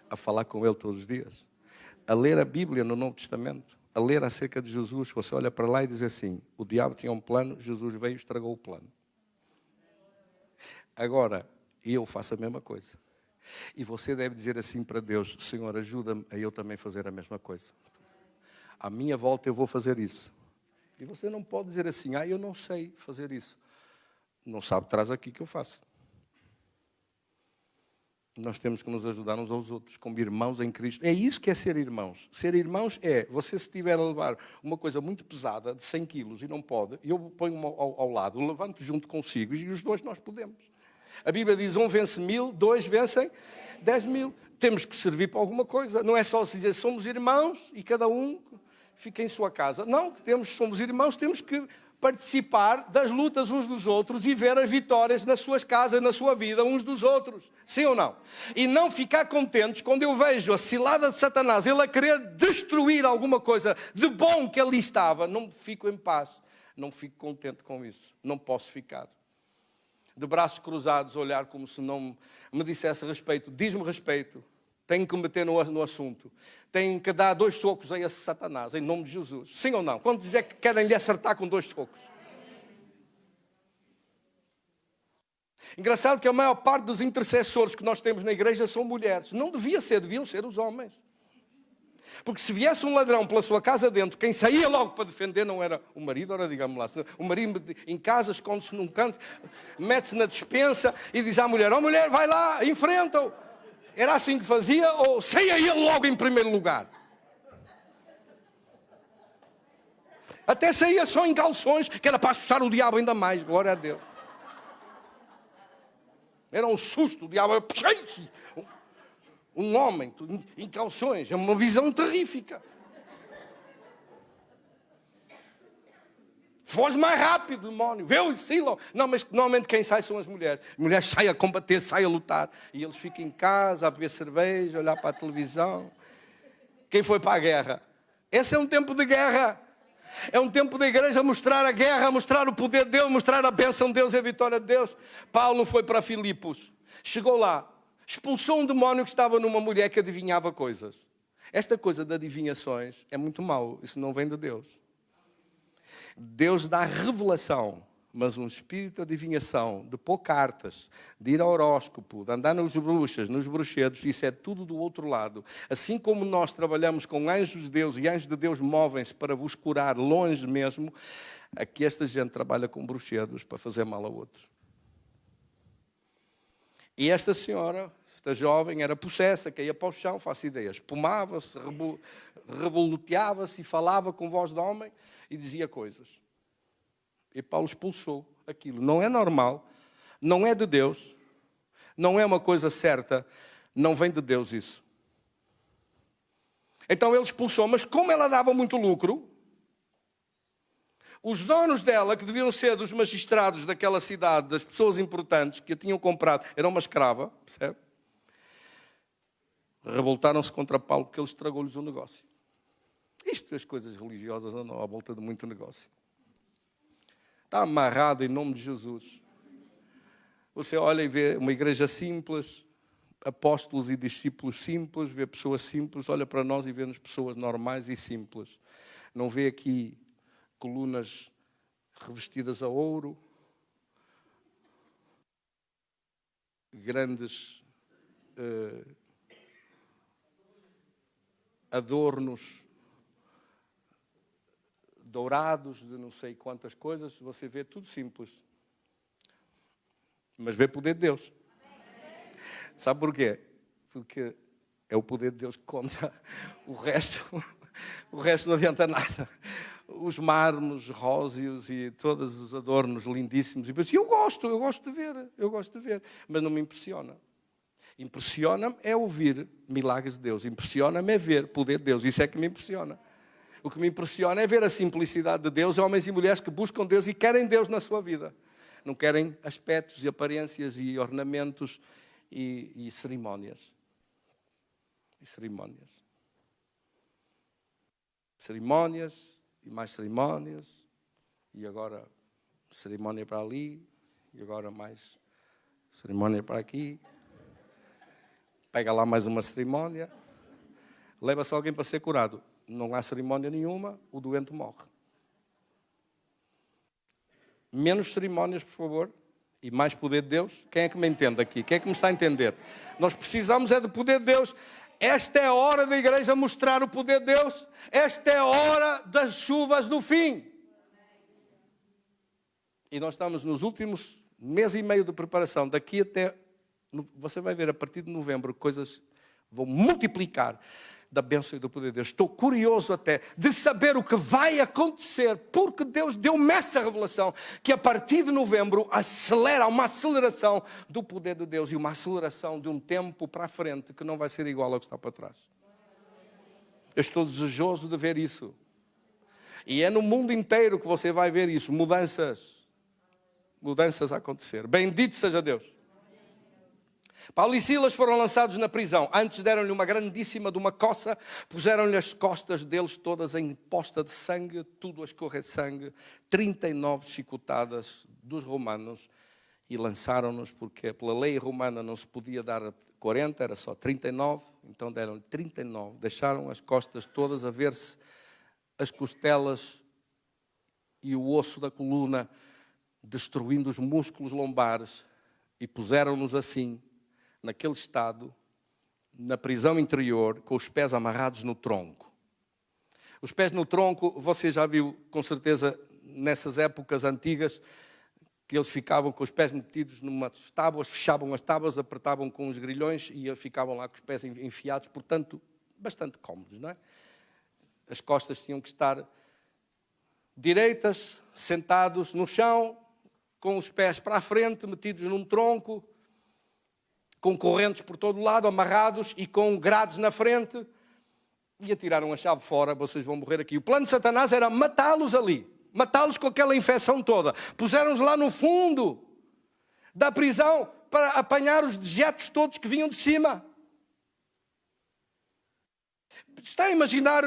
A falar com Ele todos os dias. A ler a Bíblia no Novo Testamento. A ler acerca de Jesus. Você olha para lá e diz assim: o diabo tinha um plano, Jesus veio e estragou o plano. Agora, eu faço a mesma coisa. E você deve dizer assim para Deus: Senhor, ajuda-me a eu também fazer a mesma coisa. À minha volta eu vou fazer isso. E você não pode dizer assim: eu não sei fazer isso. Não sabe, traz aqui que eu faço. Nós temos que nos ajudar uns aos outros, como irmãos em Cristo. É isso que é ser irmãos. Ser irmãos é, você se estiver a levar uma coisa muito pesada, de 100 quilos, e não pode, eu ponho-me ao lado, levanto junto consigo, e os 2 nós podemos. A Bíblia diz: 1 vence 1000, 2 vencem 10.000. Temos que servir para alguma coisa. Não é só se dizer somos irmãos e cada um fica em sua casa. Não, somos irmãos, temos que participar das lutas uns dos outros e ver as vitórias nas suas casas, na sua vida, uns dos outros. Sim ou não? E não ficar contentes quando eu vejo a cilada de Satanás, ele a querer destruir alguma coisa de bom que ali estava. Não fico em paz, não fico contente com isso. Não posso ficar de braços cruzados, olhar como se não me dissesse respeito. Diz-me respeito. Tenho que me meter no assunto. Tenho que dar 2 socos a esse Satanás, em nome de Jesus. Sim ou não? Quantos é que querem lhe acertar com 2 socos? Engraçado que a maior parte dos intercessores que nós temos na igreja são mulheres. Não devia ser, deviam ser os homens. Porque se viesse um ladrão pela sua casa dentro, quem saía logo para defender não era o marido, ora digamos lá. O marido em casa esconde-se num canto, mete-se na despensa e diz à mulher, mulher, vai lá, enfrenta-o. Era assim que fazia ou saía ele logo em primeiro lugar? Até saía só em calções, que era para assustar o diabo ainda mais, glória a Deus. Era um susto, o diabo... Um homem em calções, é uma visão terrífica. Foge mais rápido, demónio. Vê-o e sai logo. Não, mas normalmente quem sai são as mulheres. As mulheres saem a combater, saem a lutar. E eles ficam em casa a beber cerveja, a olhar para a televisão. Quem foi para a guerra? Esse é um tempo de guerra. É um tempo da igreja mostrar a guerra, mostrar o poder de Deus, mostrar a bênção de Deus e a vitória de Deus. Paulo foi para Filipos. Chegou lá. Expulsou um demónio que estava numa mulher que adivinhava coisas. Esta coisa de adivinhações é muito mau. Isso não vem de Deus. Deus dá revelação, mas um espírito de adivinhação, de pôr cartas, de ir ao horóscopo, de andar nos bruxas, nos bruxedos, isso é tudo do outro lado. Assim como nós trabalhamos com anjos de Deus e anjos de Deus movem-se para vos curar longe mesmo, aqui esta gente trabalha com bruxedos para fazer mal a outros. E esta senhora, esta jovem, era possessa, caía para o chão, faço ideias, espumava-se, revoloteava-se e falava com voz de homem e dizia coisas. E Paulo expulsou aquilo. Não é normal, não é de Deus, não é uma coisa certa, não vem de Deus isso. Então ele expulsou, mas como ela dava muito lucro, os donos dela, que deviam ser dos magistrados daquela cidade, das pessoas importantes que a tinham comprado, era uma escrava, percebe? Revoltaram-se contra Paulo porque ele estragou-lhes o negócio. Isto, as coisas religiosas andam à volta de muito negócio. Está amarrado em nome de Jesus. Você olha e vê uma igreja simples, apóstolos e discípulos simples, vê pessoas simples, olha para nós e vê-nos pessoas normais e simples. Não vê aqui colunas revestidas a ouro, grandes adornos dourados de não sei quantas coisas, você vê tudo simples. Mas vê o poder de Deus. Sabe porquê? Porque é o poder de Deus que conta. O resto não adianta nada. Os mármores róseos e todos os adornos lindíssimos. E eu gosto de ver, mas não me impressiona. Impressiona-me é ouvir milagres de Deus. Impressiona-me é ver o poder de Deus. Isso é que me impressiona. O que me impressiona é ver a simplicidade de Deus, homens e mulheres que buscam Deus e querem Deus na sua vida. Não querem aspectos e aparências e ornamentos e cerimónias. Cerimónias e mais cerimónias. E agora cerimónia para ali. E agora mais cerimónia para aqui. Pega lá mais uma cerimónia. Leva-se alguém para ser curado. Não há cerimónia nenhuma, o doente morre. Menos cerimónias, por favor, e mais poder de Deus. Quem é que me entende aqui? Quem é que me está a entender? Nós precisamos é do poder de Deus. Esta é a hora da igreja mostrar o poder de Deus. Esta é a hora das chuvas do fim. E nós estamos nos últimos mês e meio de preparação. Daqui até... Você vai ver, a partir de novembro, coisas vão multiplicar da bênção e do poder de Deus. Estou curioso até de saber o que vai acontecer, porque Deus deu-me essa revelação, que a partir de novembro há uma aceleração do poder de Deus e uma aceleração de um tempo para a frente que não vai ser igual ao que está para trás. Eu estou desejoso de ver isso. E é no mundo inteiro que você vai ver isso, mudanças a acontecer. Bendito seja Deus. Paulo e Silas foram lançados na prisão. Antes deram-lhe uma grandíssima de uma coça, puseram-lhe as costas deles todas em posta de sangue, tudo a escorrer sangue, 39 chicotadas dos romanos, e lançaram-nos, porque pela lei romana não se podia dar 40, era só 39, então deram-lhe 39, deixaram as costas todas a ver-se as costelas e o osso da coluna, destruindo os músculos lombares. e puseram-nos assim, naquele estado, na prisão interior, com os pés amarrados no tronco. Os pés no tronco, você já viu, com certeza, nessas épocas antigas, que eles ficavam com os pés metidos numas tábuas, fechavam as tábuas, apertavam com os grilhões e ficavam lá com os pés enfiados, portanto, bastante cómodos, não é? As costas tinham que estar direitas, sentados no chão, com os pés para a frente, metidos num tronco, com correntes por todo lado, amarrados e com grades na frente, e atiraram a chave fora, vocês vão morrer aqui. O plano de Satanás era matá-los ali, matá-los com aquela infecção toda. Puseram-nos lá no fundo da prisão para apanhar os dejetos todos que vinham de cima. Está a imaginar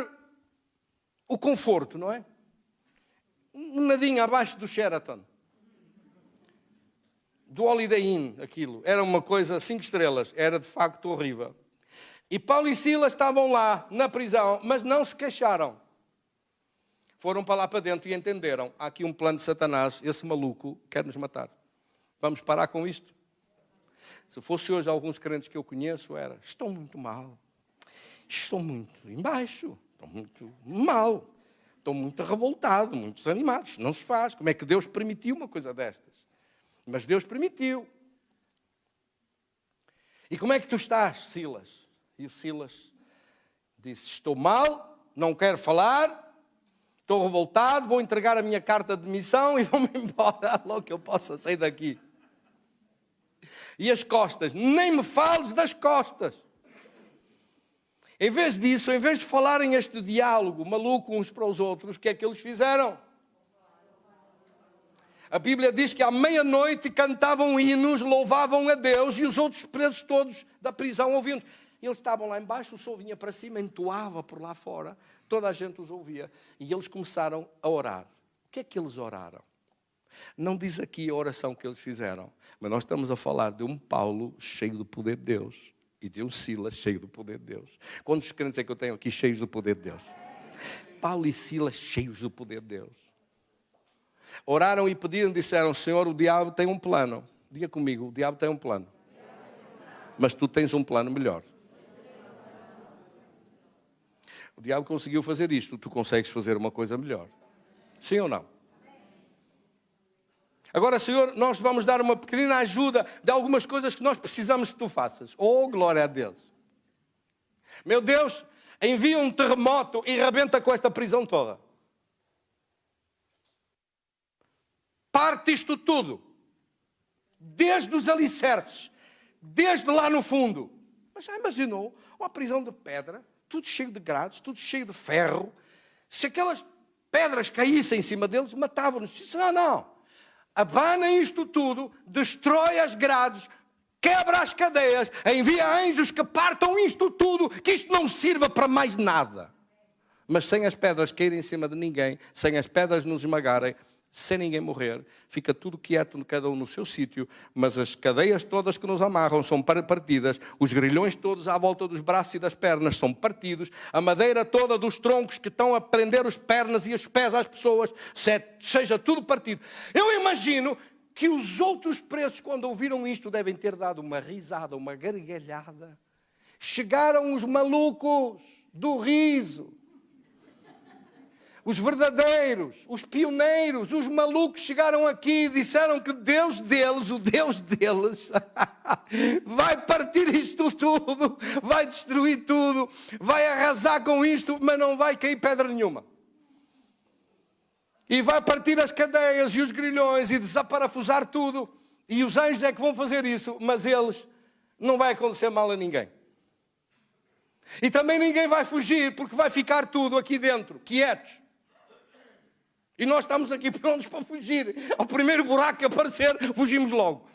o conforto, não é? Um nadinho abaixo do Sheraton, do Holiday Inn, aquilo. Era uma coisa 5 estrelas, era de facto horrível. E Paulo e Silas estavam lá na prisão, mas não se queixaram. Foram para lá para dentro e entenderam. Há aqui um plano de Satanás, esse maluco quer nos matar. Vamos parar com isto? Se fosse hoje alguns crentes que eu conheço, era, estão muito mal. Estão muito embaixo. Estão muito mal. Estão muito revoltados, muito desanimados. Não se faz. Como é que Deus permitiu uma coisa destas? Mas Deus permitiu. E como é que tu estás, Silas? E o Silas disse, estou mal, não quero falar, estou revoltado, vou entregar a minha carta de missão e vou-me embora, logo que eu possa sair daqui. E as costas, nem me fales das costas. Em vez disso, em vez de falarem este diálogo maluco uns para os outros, o que é que eles fizeram? A Bíblia diz que à meia-noite cantavam hinos, louvavam a Deus e os outros presos todos da prisão ouviam-nos. Eles estavam lá embaixo, o som vinha para cima, entoava por lá fora, toda a gente os ouvia. E eles começaram a orar. O que é que eles oraram? Não diz aqui a oração que eles fizeram, mas nós estamos a falar de um Paulo cheio do poder de Deus e de um Silas cheio do poder de Deus. Quantos crentes é que eu tenho aqui cheios do poder de Deus? Paulo e Silas cheios do poder de Deus. Oraram e pediram, disseram, Senhor, o diabo tem um plano. Diga comigo, o diabo tem um plano. Mas tu tens um plano melhor. O diabo conseguiu fazer isto, tu consegues fazer uma coisa melhor. Sim ou não? Agora, Senhor, nós vamos dar uma pequenina ajuda de algumas coisas que nós precisamos que tu faças. Oh, glória a Deus. Meu Deus, envia um terremoto e rebenta com esta prisão toda. Parte isto tudo. Desde os alicerces. Desde lá no fundo. Mas já imaginou uma prisão de pedra? Tudo cheio de grades, tudo cheio de ferro. Se aquelas pedras caíssem em cima deles, matavam-nos. Não. Abana isto tudo, destrói as grades, quebra as cadeias, envia anjos que partam isto tudo, que isto não sirva para mais nada. Mas sem as pedras caírem em cima de ninguém, sem as pedras nos esmagarem, sem ninguém morrer, fica tudo quieto, cada um no seu sítio, mas as cadeias todas que nos amarram são partidas, os grilhões todos à volta dos braços e das pernas são partidos, a madeira toda dos troncos que estão a prender as pernas e os pés às pessoas, seja tudo partido. Eu imagino que os outros presos, quando ouviram isto, devem ter dado uma risada, uma gargalhada. Chegaram os malucos do riso. Os verdadeiros, os pioneiros, os malucos chegaram aqui e disseram que Deus deles, o Deus deles, vai partir isto tudo, vai destruir tudo, vai arrasar com isto, mas não vai cair pedra nenhuma. E vai partir as cadeias e os grilhões e desaparafusar tudo. E os anjos é que vão fazer isso, mas eles não vai acontecer mal a ninguém. E também ninguém vai fugir, porque vai ficar tudo aqui dentro, quietos. E nós estamos aqui prontos para fugir. Ao primeiro buraco que aparecer, fugimos logo.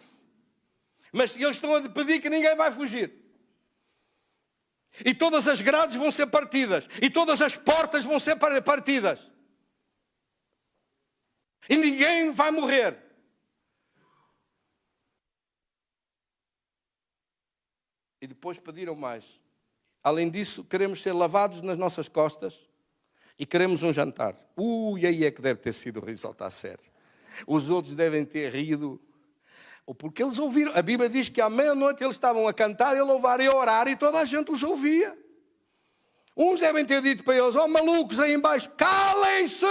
Mas eles estão a pedir que ninguém vai fugir. E todas as grades vão ser partidas. E todas as portas vão ser partidas. E ninguém vai morrer. E depois pediram mais. Além disso, queremos ser lavados nas nossas costas. E queremos um jantar. E aí é que deve ter sido o riso a sério. Os outros devem ter rido. Ou porque eles ouviram. A Bíblia diz que à meia-noite eles estavam a cantar, a louvar e a orar e toda a gente os ouvia. Uns devem ter dito para eles: ó malucos aí embaixo, calem-se!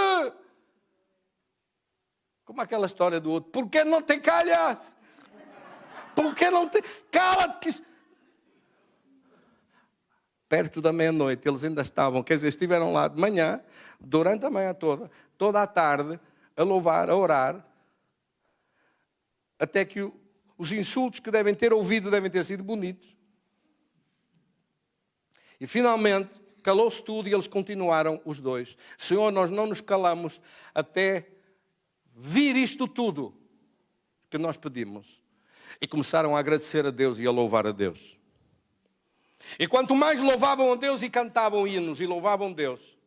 Como aquela história do outro: por que não te calhas? Por que não te... Cala-te que... Perto da meia-noite eles ainda estavam, quer dizer, estiveram lá de manhã, durante a manhã toda a tarde, a louvar, a orar, até que os insultos que devem ter ouvido devem ter sido bonitos. E finalmente calou-se tudo e eles continuaram os dois: Senhor, nós não nos calamos até vir isto tudo que nós pedimos. E começaram a agradecer a Deus e a louvar a Deus. E quanto mais louvavam a Deus e cantavam hinos e louvavam Deus,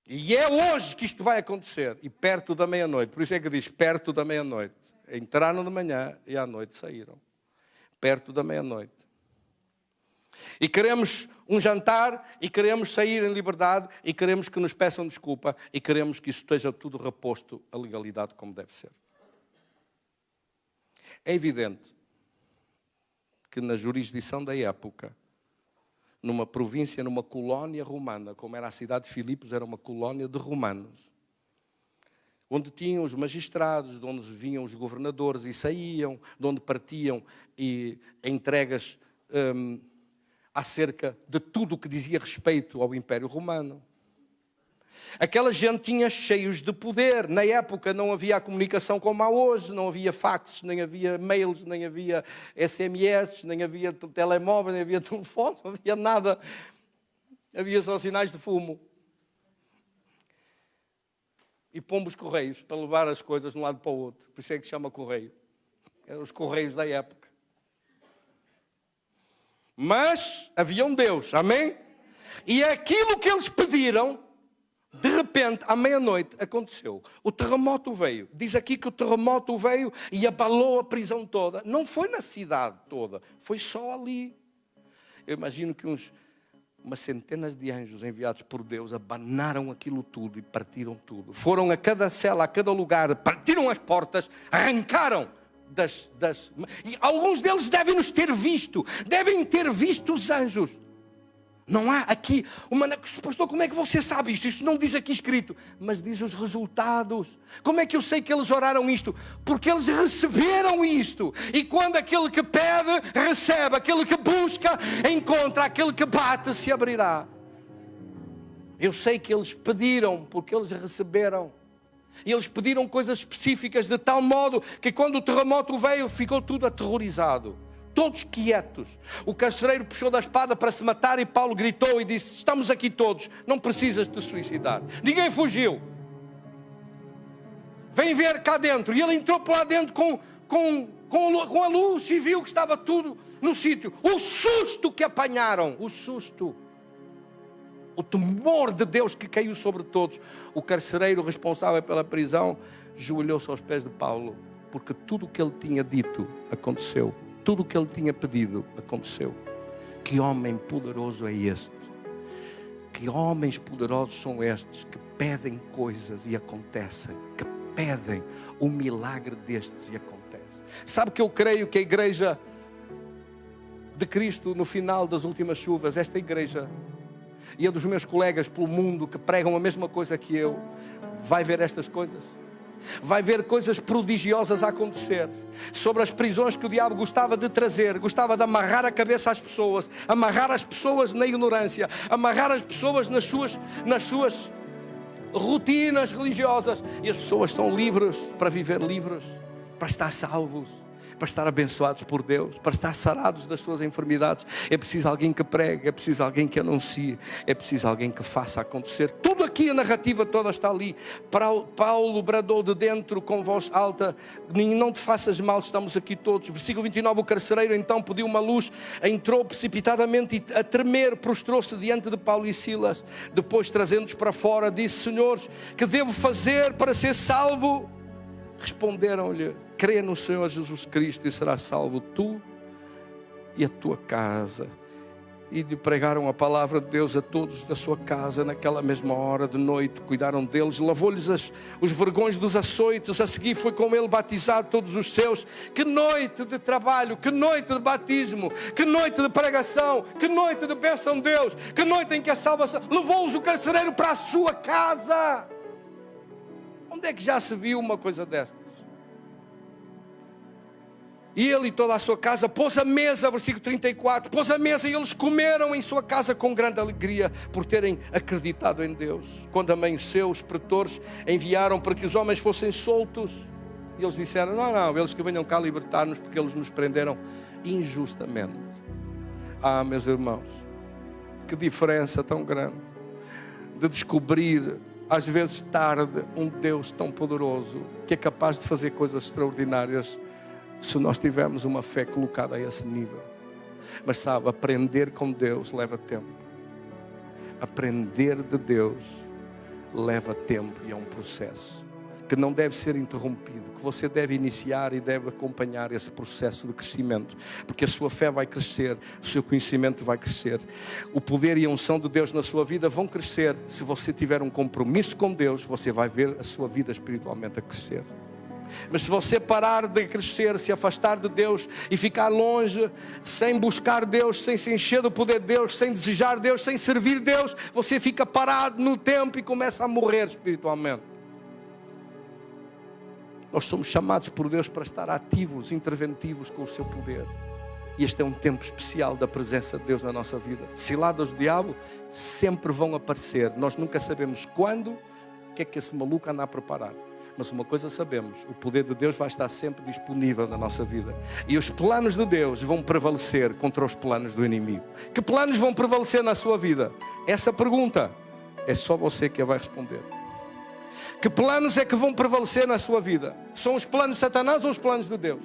e é hoje que isto vai acontecer, e perto da meia-noite, por isso é que diz perto da meia-noite. Entraram de manhã e à noite saíram. Perto da meia-noite. E queremos um jantar, e queremos sair em liberdade, e queremos que nos peçam desculpa, e queremos que isso esteja tudo reposto à legalidade como deve ser. É evidente que na jurisdição da época, numa província, numa colónia romana, como era a cidade de Filipos, era uma colónia de romanos, onde tinham os magistrados, de onde vinham os governadores e saíam, de onde partiam e entregas acerca de tudo o que dizia respeito ao Império Romano. Aquela gente tinha cheios de poder. Na época não havia a comunicação como há hoje, não havia faxes, nem havia mails, nem havia SMS, nem havia telemóvel, nem havia telefone, não havia nada. Havia só sinais de fumo. E pombos correios para levar as coisas de um lado para o outro. Por isso é que se chama correio. Eram os correios da época. Mas havia um Deus, amém? E aquilo que eles pediram, de repente, à meia-noite, aconteceu. O terremoto veio. Diz aqui que o terremoto veio e abalou a prisão toda. Não foi na cidade toda, foi só ali. Eu imagino que umas centenas de anjos enviados por Deus abanaram aquilo tudo e partiram tudo. Foram a cada cela, a cada lugar, partiram as portas, arrancaram E alguns deles devem ter visto os anjos. Não há aqui pastor, como é que você sabe isto? Isto não diz aqui escrito, mas diz os resultados. Como é que eu sei que eles oraram isto? Porque eles receberam isto. E quando aquele que pede, recebe. Aquele que busca, encontra. Aquele que bate, se abrirá. Eu sei que eles pediram, porque eles receberam. E eles pediram coisas específicas, de tal modo que quando o terremoto veio, ficou tudo aterrorizado. Todos quietos. O carcereiro puxou da espada para se matar e Paulo gritou e disse: estamos aqui todos, não precisas te suicidar. Ninguém fugiu. Vem ver cá dentro. E ele entrou para lá dentro com a luz e viu que estava tudo no sítio. O susto que apanharam, o susto. O temor de Deus que caiu sobre todos. O carcereiro responsável pela prisão joelhou-se aos pés de Paulo, porque tudo o que ele tinha dito aconteceu. Tudo o que ele tinha pedido aconteceu. Que homem poderoso é este? Que homens poderosos são estes que pedem coisas e acontecem? Que pedem um milagre destes e acontece? Sabe que eu creio que a igreja de Cristo, no final das últimas chuvas, esta igreja e a dos meus colegas pelo mundo que pregam a mesma coisa que eu, vai ver estas coisas? Vai ver coisas prodigiosas a acontecer sobre as prisões que o diabo gostava de trazer, gostava de amarrar a cabeça às pessoas, amarrar as pessoas na ignorância, amarrar as pessoas nas suas rotinas religiosas, e as pessoas são livres para viver livres, para estar salvos, para estar abençoados por Deus, para estar sarados das suas enfermidades. É preciso alguém que pregue, é preciso alguém que anuncie, é preciso alguém que faça acontecer. Tudo aqui, a narrativa toda está ali. Paulo bradou de dentro com voz alta: não te faças mal, estamos aqui todos. Versículo 29, o carcereiro então pediu uma luz, entrou precipitadamente e a tremer prostrou-se diante de Paulo e Silas. Depois, trazendo-os para fora, disse: senhores, que devo fazer para ser salvo? Responderam-lhe: crê no Senhor Jesus Cristo e serás salvo tu e a tua casa. e lhe pregaram a palavra de Deus a todos da sua casa naquela mesma hora de noite, cuidaram deles, lavou-lhes os vergões dos açoites, a seguir foi com ele batizado todos os seus. Que noite de trabalho, que noite de batismo, que noite de pregação, que noite de bênção de Deus, que noite em que a salvação levou-os o carcereiro para a sua casa. Onde é que já se viu uma coisa destas? E ele e toda a sua casa pôs a mesa, versículo 34, pôs a mesa e eles comeram em sua casa com grande alegria por terem acreditado em Deus. Quando amanheceu, os pretores enviaram para que os homens fossem soltos. E eles disseram, não, eles que venham cá libertar-nos porque eles nos prenderam injustamente. Ah, meus irmãos, que diferença tão grande de descobrir, às vezes tarde, um Deus tão poderoso que é capaz de fazer coisas extraordinárias se nós tivermos uma fé colocada a esse nível. Mas sabe, aprender com Deus leva tempo. Aprender de Deus leva tempo e é um processo que não deve ser interrompido, que você deve iniciar e deve acompanhar esse processo de crescimento, porque a sua fé vai crescer, o seu conhecimento vai crescer, o poder e a unção de Deus na sua vida vão crescer. Se você tiver um compromisso com Deus, você vai ver a sua vida espiritualmente a crescer. Mas se você parar de crescer, se afastar de Deus e ficar longe, sem buscar Deus, sem se encher do poder de Deus, sem desejar Deus, sem servir Deus, você fica parado no tempo e começa a morrer espiritualmente. Nós somos chamados por Deus para estar ativos, interventivos com o seu poder. E este é um tempo especial da presença de Deus na nossa vida. Ciladas do diabo sempre vão aparecer. Nós nunca sabemos quando, o que é que esse maluco anda a preparar. Mas uma coisa sabemos, o poder de Deus vai estar sempre disponível na nossa vida. E os planos de Deus vão prevalecer contra os planos do inimigo. Que planos vão prevalecer na sua vida? Essa pergunta é só você que a vai responder. Que planos é que vão prevalecer na sua vida? São os planos de Satanás ou os planos de Deus?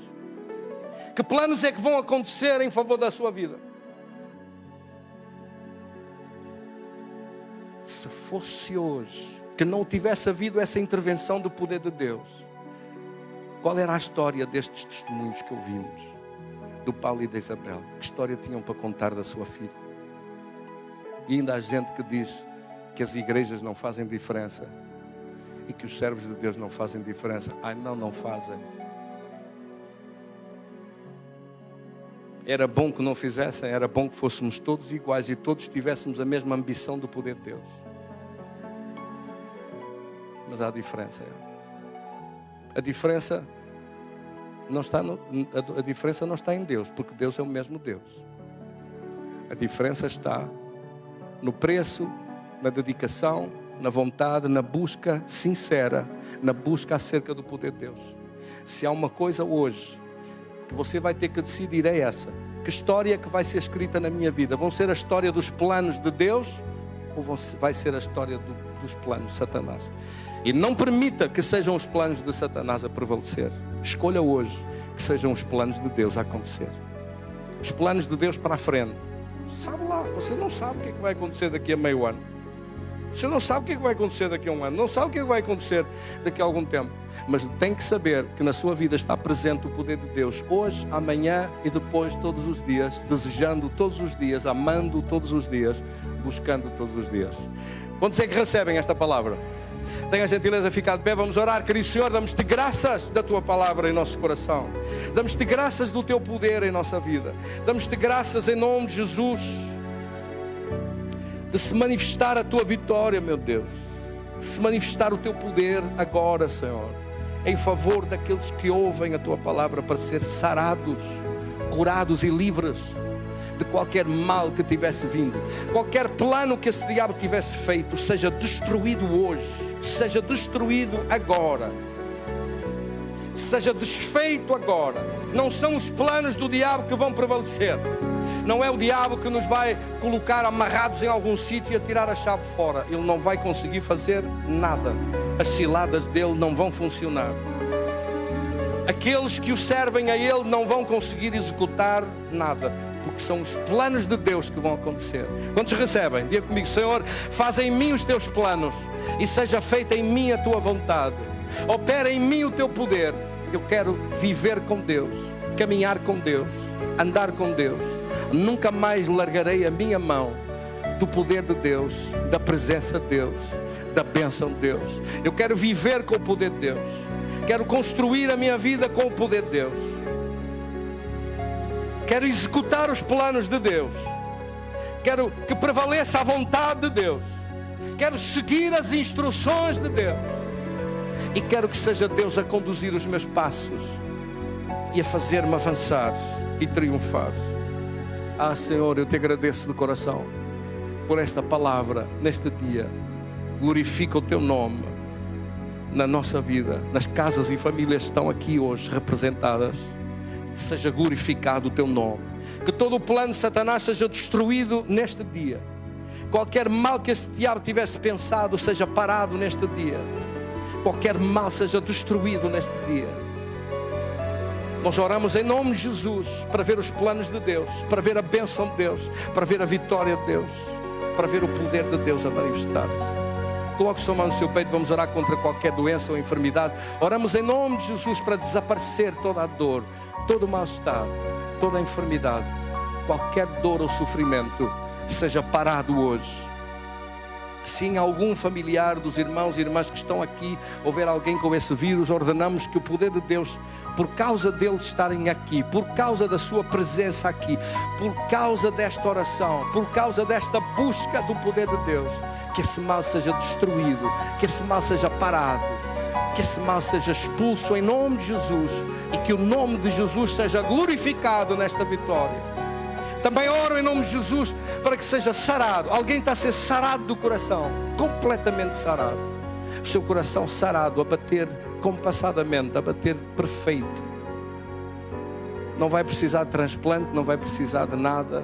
Que planos é que vão acontecer em favor da sua vida? Se fosse hoje que não tivesse havido essa intervenção do poder de Deus, qual era a história destes testemunhos que ouvimos? Do Paulo e da Isabel. Que história tinham para contar da sua filha? E ainda há gente que diz que as igrejas não fazem diferença e que os servos de Deus não fazem diferença. Ai, não fazem. Era bom que não fizessem, era bom que fôssemos todos iguais e todos tivéssemos a mesma ambição do poder de Deus. Mas há diferença. A diferença não está em Deus, porque Deus é o mesmo Deus. A diferença está no preço, na dedicação, na vontade, na busca sincera, na busca acerca do poder de Deus. Se há uma coisa hoje que você vai ter que decidir, é essa. Que história que vai ser escrita na minha vida? Vão ser a história dos planos de Deus ou vai ser a história dos planos de Satanás? E não permita que sejam os planos de Satanás a prevalecer. Escolha hoje que sejam os planos de Deus a acontecer. Os planos de Deus para a frente. Sabe lá, você não sabe o que é que vai acontecer daqui a meio ano. Você não sabe o que é que vai acontecer daqui a um ano. Não sabe o que é que vai acontecer daqui a algum tempo. Mas tem que saber que na sua vida está presente o poder de Deus. Hoje, amanhã e depois, todos os dias. Desejando todos os dias, amando todos os dias, buscando todos os dias. Quantos é que recebem esta palavra? Tenha a gentileza de ficar de pé, vamos orar. Querido Senhor, damos-te graças da Tua palavra em nosso coração. Damos-te graças do Teu poder em nossa vida. Damos-te graças em nome de Jesus, de se manifestar a Tua vitória, meu Deus. De se manifestar o Teu poder agora, Senhor, em favor daqueles que ouvem a Tua palavra, para ser sarados, curados e livres de qualquer mal que tivesse vindo. Qualquer plano que esse diabo tivesse feito, seja destruído hoje, seja destruído agora, seja desfeito agora. Não são os planos do diabo que vão prevalecer. Não é o diabo que nos vai colocar amarrados em algum sítio e atirar a chave fora. Ele não vai conseguir fazer nada. As ciladas dele não vão funcionar. Aqueles que o servem a ele não vão conseguir executar nada, porque são os planos de Deus que vão acontecer. Quantos recebem? Diga comigo: Senhor, faz em mim os teus planos e seja feita em mim a tua vontade. Opera em mim o teu poder. Eu quero viver com Deus, caminhar com Deus, andar com Deus, Nunca mais largarei a minha mão do poder de Deus, da presença de Deus, da bênção de Deus. Eu quero viver com o poder de Deus. Quero construir a minha vida com o poder de Deus. Quero executar os planos de Deus. Quero que prevaleça a vontade de Deus. Quero seguir as instruções de Deus. E quero que seja Deus a conduzir os meus passos e a fazer-me avançar e triunfar. Ah, Senhor, eu te agradeço de coração por esta palavra neste dia. Glorifica o teu nome na nossa vida, nas casas e famílias que estão aqui hoje representadas. Seja glorificado o teu nome. Que todo o plano de Satanás seja destruído neste dia. Qualquer mal que este diabo tivesse pensado seja parado neste dia. Qualquer mal seja destruído neste dia. Nós oramos em nome de Jesus para ver os planos de Deus, para ver a bênção de Deus, para ver a vitória de Deus, para ver o poder de Deus a manifestar-se. Coloque sua mão no seu peito, vamos orar contra qualquer doença ou enfermidade. Oramos em nome de Jesus para desaparecer toda a dor, todo o mal-estar, toda a enfermidade, qualquer dor ou sofrimento seja parado hoje. Se em algum familiar dos irmãos e irmãs que estão aqui houver alguém com esse vírus, ordenamos que o poder de Deus, por causa deles estarem aqui, por causa da sua presença aqui, por causa desta oração, por causa desta busca do poder de Deus, que esse mal seja destruído, que esse mal seja parado, que esse mal seja expulso em nome de Jesus e que o nome de Jesus seja glorificado nesta vitória. Também oro em nome de Jesus para que seja sarado. Alguém está a ser sarado do coração, completamente sarado. O seu coração sarado, a bater compassadamente, a bater perfeito. Não vai precisar de transplante, não vai precisar de nada.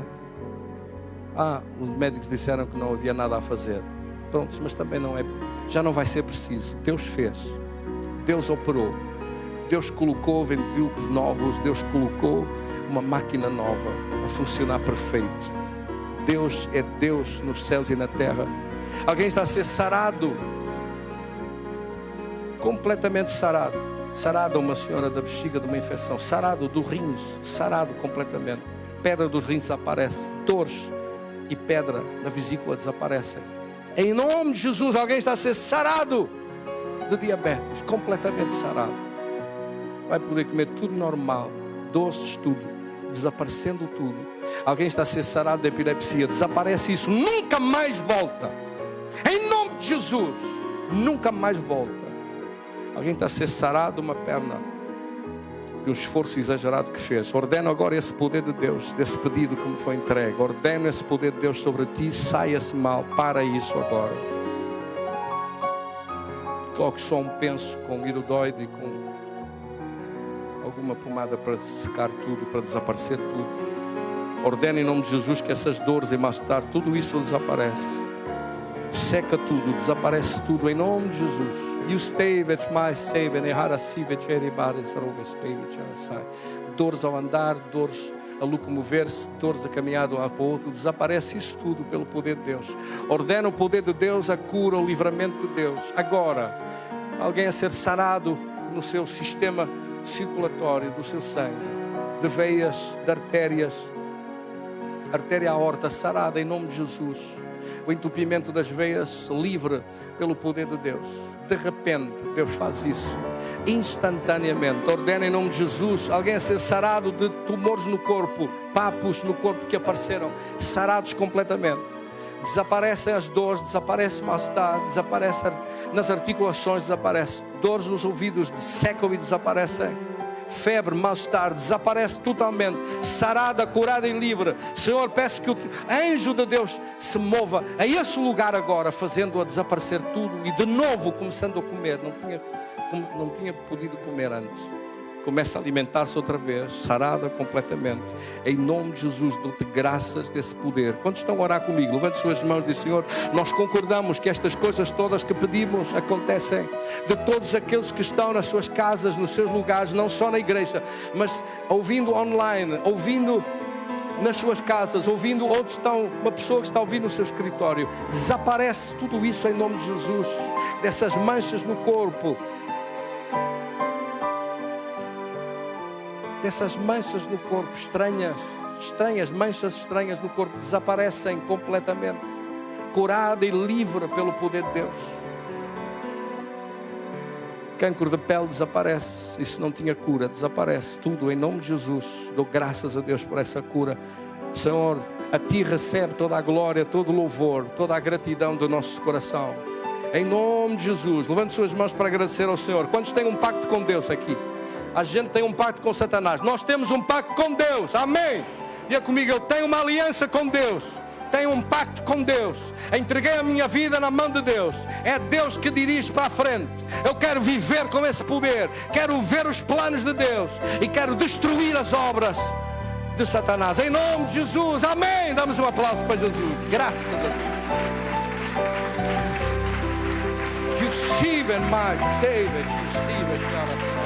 Os médicos disseram que não havia nada a fazer. Prontos, mas também não é, já não vai ser preciso. Deus fez, Deus operou, Deus colocou ventrículos novos, Deus colocou uma máquina nova a funcionar perfeito. Deus é Deus nos céus e na terra. Alguém está a ser sarado, completamente sarado. Sarado uma senhora da bexiga de uma infecção, sarado do rins, sarado completamente. Pedra dos rins desaparece, dores e pedra na vesícula desaparecem. Em nome de Jesus, alguém está a ser sarado de diabetes, completamente sarado. Vai poder comer tudo normal, doces, tudo, desaparecendo tudo. Alguém está a ser sarado de epilepsia, desaparece isso, nunca mais volta. Em nome de Jesus, nunca mais volta. Alguém está a ser sarado de uma perna, de um esforço exagerado que fez. Ordeno agora esse poder de Deus, desse pedido que me foi entregue. Ordeno esse poder de Deus sobre ti, sai esse mal, para isso agora. Coloque só um penso com iridoide e com alguma pomada para secar tudo, para desaparecer tudo. Ordena em nome de Jesus que essas dores e mal-estar, tudo isso desaparece. Seca tudo, desaparece tudo em nome de Jesus. Dores ao andar, dores a locomover-se, dores a caminhar de um lado para o outro, desaparece isso tudo pelo poder de Deus. Ordena o poder de Deus, a cura, o livramento de Deus. Agora, alguém a ser sarado no seu sistema circulatório, do seu sangue, de veias, de artérias, artéria aorta sarada em nome de Jesus. O entupimento das veias livre pelo poder de Deus. De repente, Deus faz isso instantaneamente. Ordena em nome de Jesus alguém a ser sarado de tumores no corpo, papos no corpo que apareceram, sarados completamente. Desaparecem as dores, desaparece o mal-estar, desaparece nas articulações, desaparece dores nos ouvidos, secam e desaparecem. Febre, mal-estar, desaparece totalmente, sarada, curada e livre. Senhor, peço que o anjo de Deus se mova a esse lugar agora, fazendo-a desaparecer tudo e de novo começando a comer. Não tinha podido comer antes. Começa a alimentar-se outra vez, sarada completamente. Em nome de Jesus, dou-te graças desse poder. Quantos estão a orar comigo? Levante suas mãos e diz: Senhor, nós concordamos que estas coisas todas que pedimos acontecem. De todos aqueles que estão nas suas casas, nos seus lugares, não só na igreja, mas ouvindo online, ouvindo nas suas casas, ouvindo outros uma pessoa que está ouvindo no seu escritório. Desaparece tudo isso em nome de Jesus. Dessas manchas no corpo, dessas manchas no corpo estranhas, estranhas, manchas estranhas no corpo desaparecem completamente, curada e livre pelo poder de Deus. Câncer de pele desaparece, isso não tinha cura, desaparece tudo em nome de Jesus. Dou graças a Deus por essa cura. Senhor, a Ti recebe toda a glória, todo o louvor, toda a gratidão do nosso coração. Em nome de Jesus, levante suas mãos para agradecer ao Senhor. Quantos têm um pacto com Deus aqui? A gente tem um pacto com Satanás. Nós temos um pacto com Deus, amém? Diga comigo, eu tenho uma aliança com Deus. Tenho um pacto com Deus. Entreguei a minha vida na mão de Deus. É Deus que dirige para a frente. Eu quero viver com esse poder. Quero ver os planos de Deus. E quero destruir as obras de Satanás. Em nome de Jesus, amém. Damos um aplauso para Jesus. Graças a Deus. Receive my Savior. Receive it, God.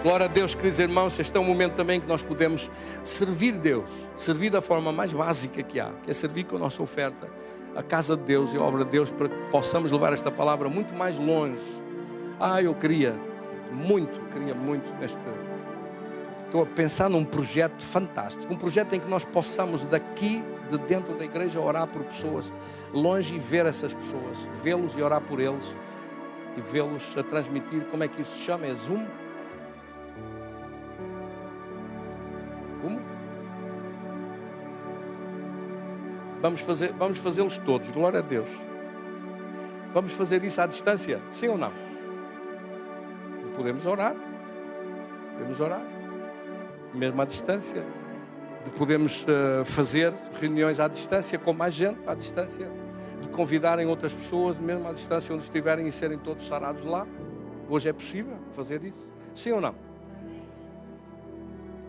Glória a Deus, queridos irmãos. Este é um momento também que nós podemos servir Deus. Servir da forma mais básica que há, que é servir com a nossa oferta a casa de Deus e a obra de Deus, para que possamos levar esta palavra muito mais longe. Eu queria muito estou a pensar num projeto fantástico, um projeto em que nós possamos daqui de dentro da igreja orar por pessoas longe e ver essas pessoas, vê-los e orar por eles e vê-los a transmitir. Como é que isso se chama? É Zoom? Como? Vamos fazê-los todos, glória a Deus. Vamos fazer isso à distância, sim ou não? Podemos orar, mesmo à distância. Podemos fazer reuniões à distância, com mais gente à distância, de convidarem outras pessoas, mesmo à distância onde estiverem, e serem todos sarados lá. Hoje é possível fazer isso, sim ou não?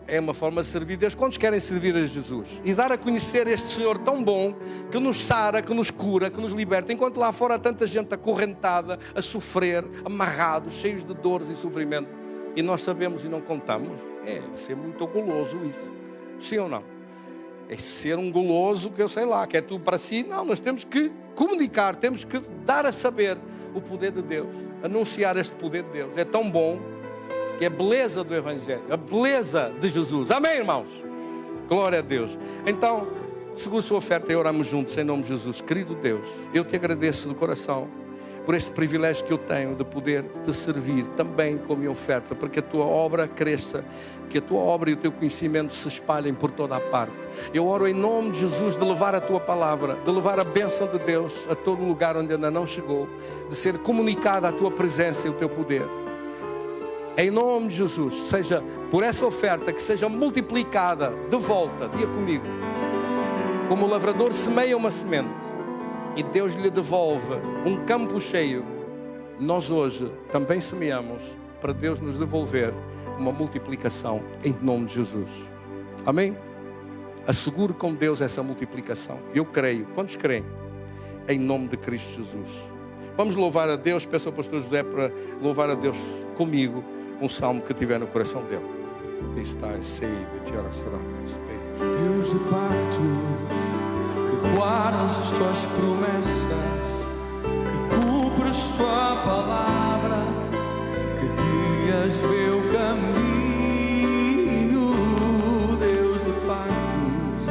É uma forma de servir Deus. Quantos querem servir a Jesus e dar a conhecer este Senhor tão bom, que nos sara, que nos cura, que nos liberta, enquanto lá fora há tanta gente acorrentada, a sofrer, amarrados, cheios de dores e sofrimento, e nós sabemos e não contamos? É ser muito guloso isso, sim ou não? É ser um guloso que eu sei lá, que é tudo para si. Não, nós temos que comunicar, temos que dar a saber o poder de Deus, anunciar este poder de Deus. É tão bom, que é a beleza do Evangelho, a beleza de Jesus. Amém, irmãos? Glória a Deus. Então, segura a sua oferta e oramos juntos em nome de Jesus. Querido Deus, eu te agradeço do coração por este privilégio que eu tenho de poder te servir também com a minha oferta, para que a tua obra cresça, que a tua obra e o teu conhecimento se espalhem por toda a parte. Eu oro em nome de Jesus de levar a tua palavra, de levar a bênção de Deus a todo lugar onde ainda não chegou, de ser comunicada a tua presença e o teu poder. Em nome de Jesus, seja por essa oferta que seja multiplicada de volta, diga comigo, como o lavrador semeia uma semente e Deus lhe devolve um campo cheio, nós hoje também semeamos para Deus nos devolver uma multiplicação em nome de Jesus. Amém? Assegure com Deus essa multiplicação. Eu creio. Quantos creem? Em nome de Cristo Jesus. Vamos louvar a Deus. Peço ao pastor José para louvar a Deus comigo um salmo que tiver no coração dele. Está Deus de pacto, que guardas as tuas promessas, que cumpres tua palavra, que guias meu caminho. Deus de pactos,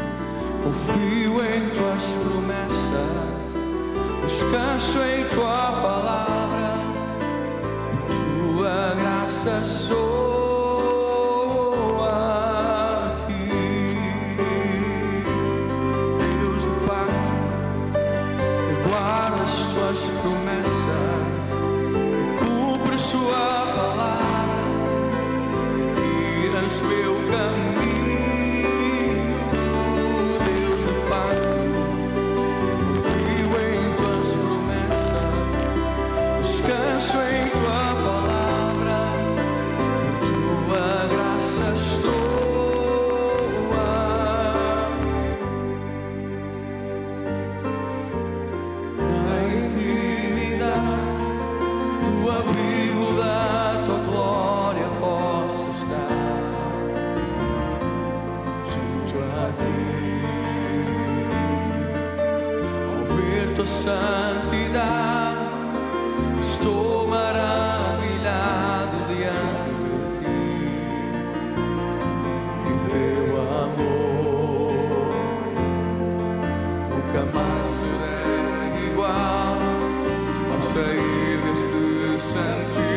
confio em tuas promessas, descanso em tua palavra, tua graça sou. Santidade, estou maravilhado diante jamais serei igual ao sair deste santuário.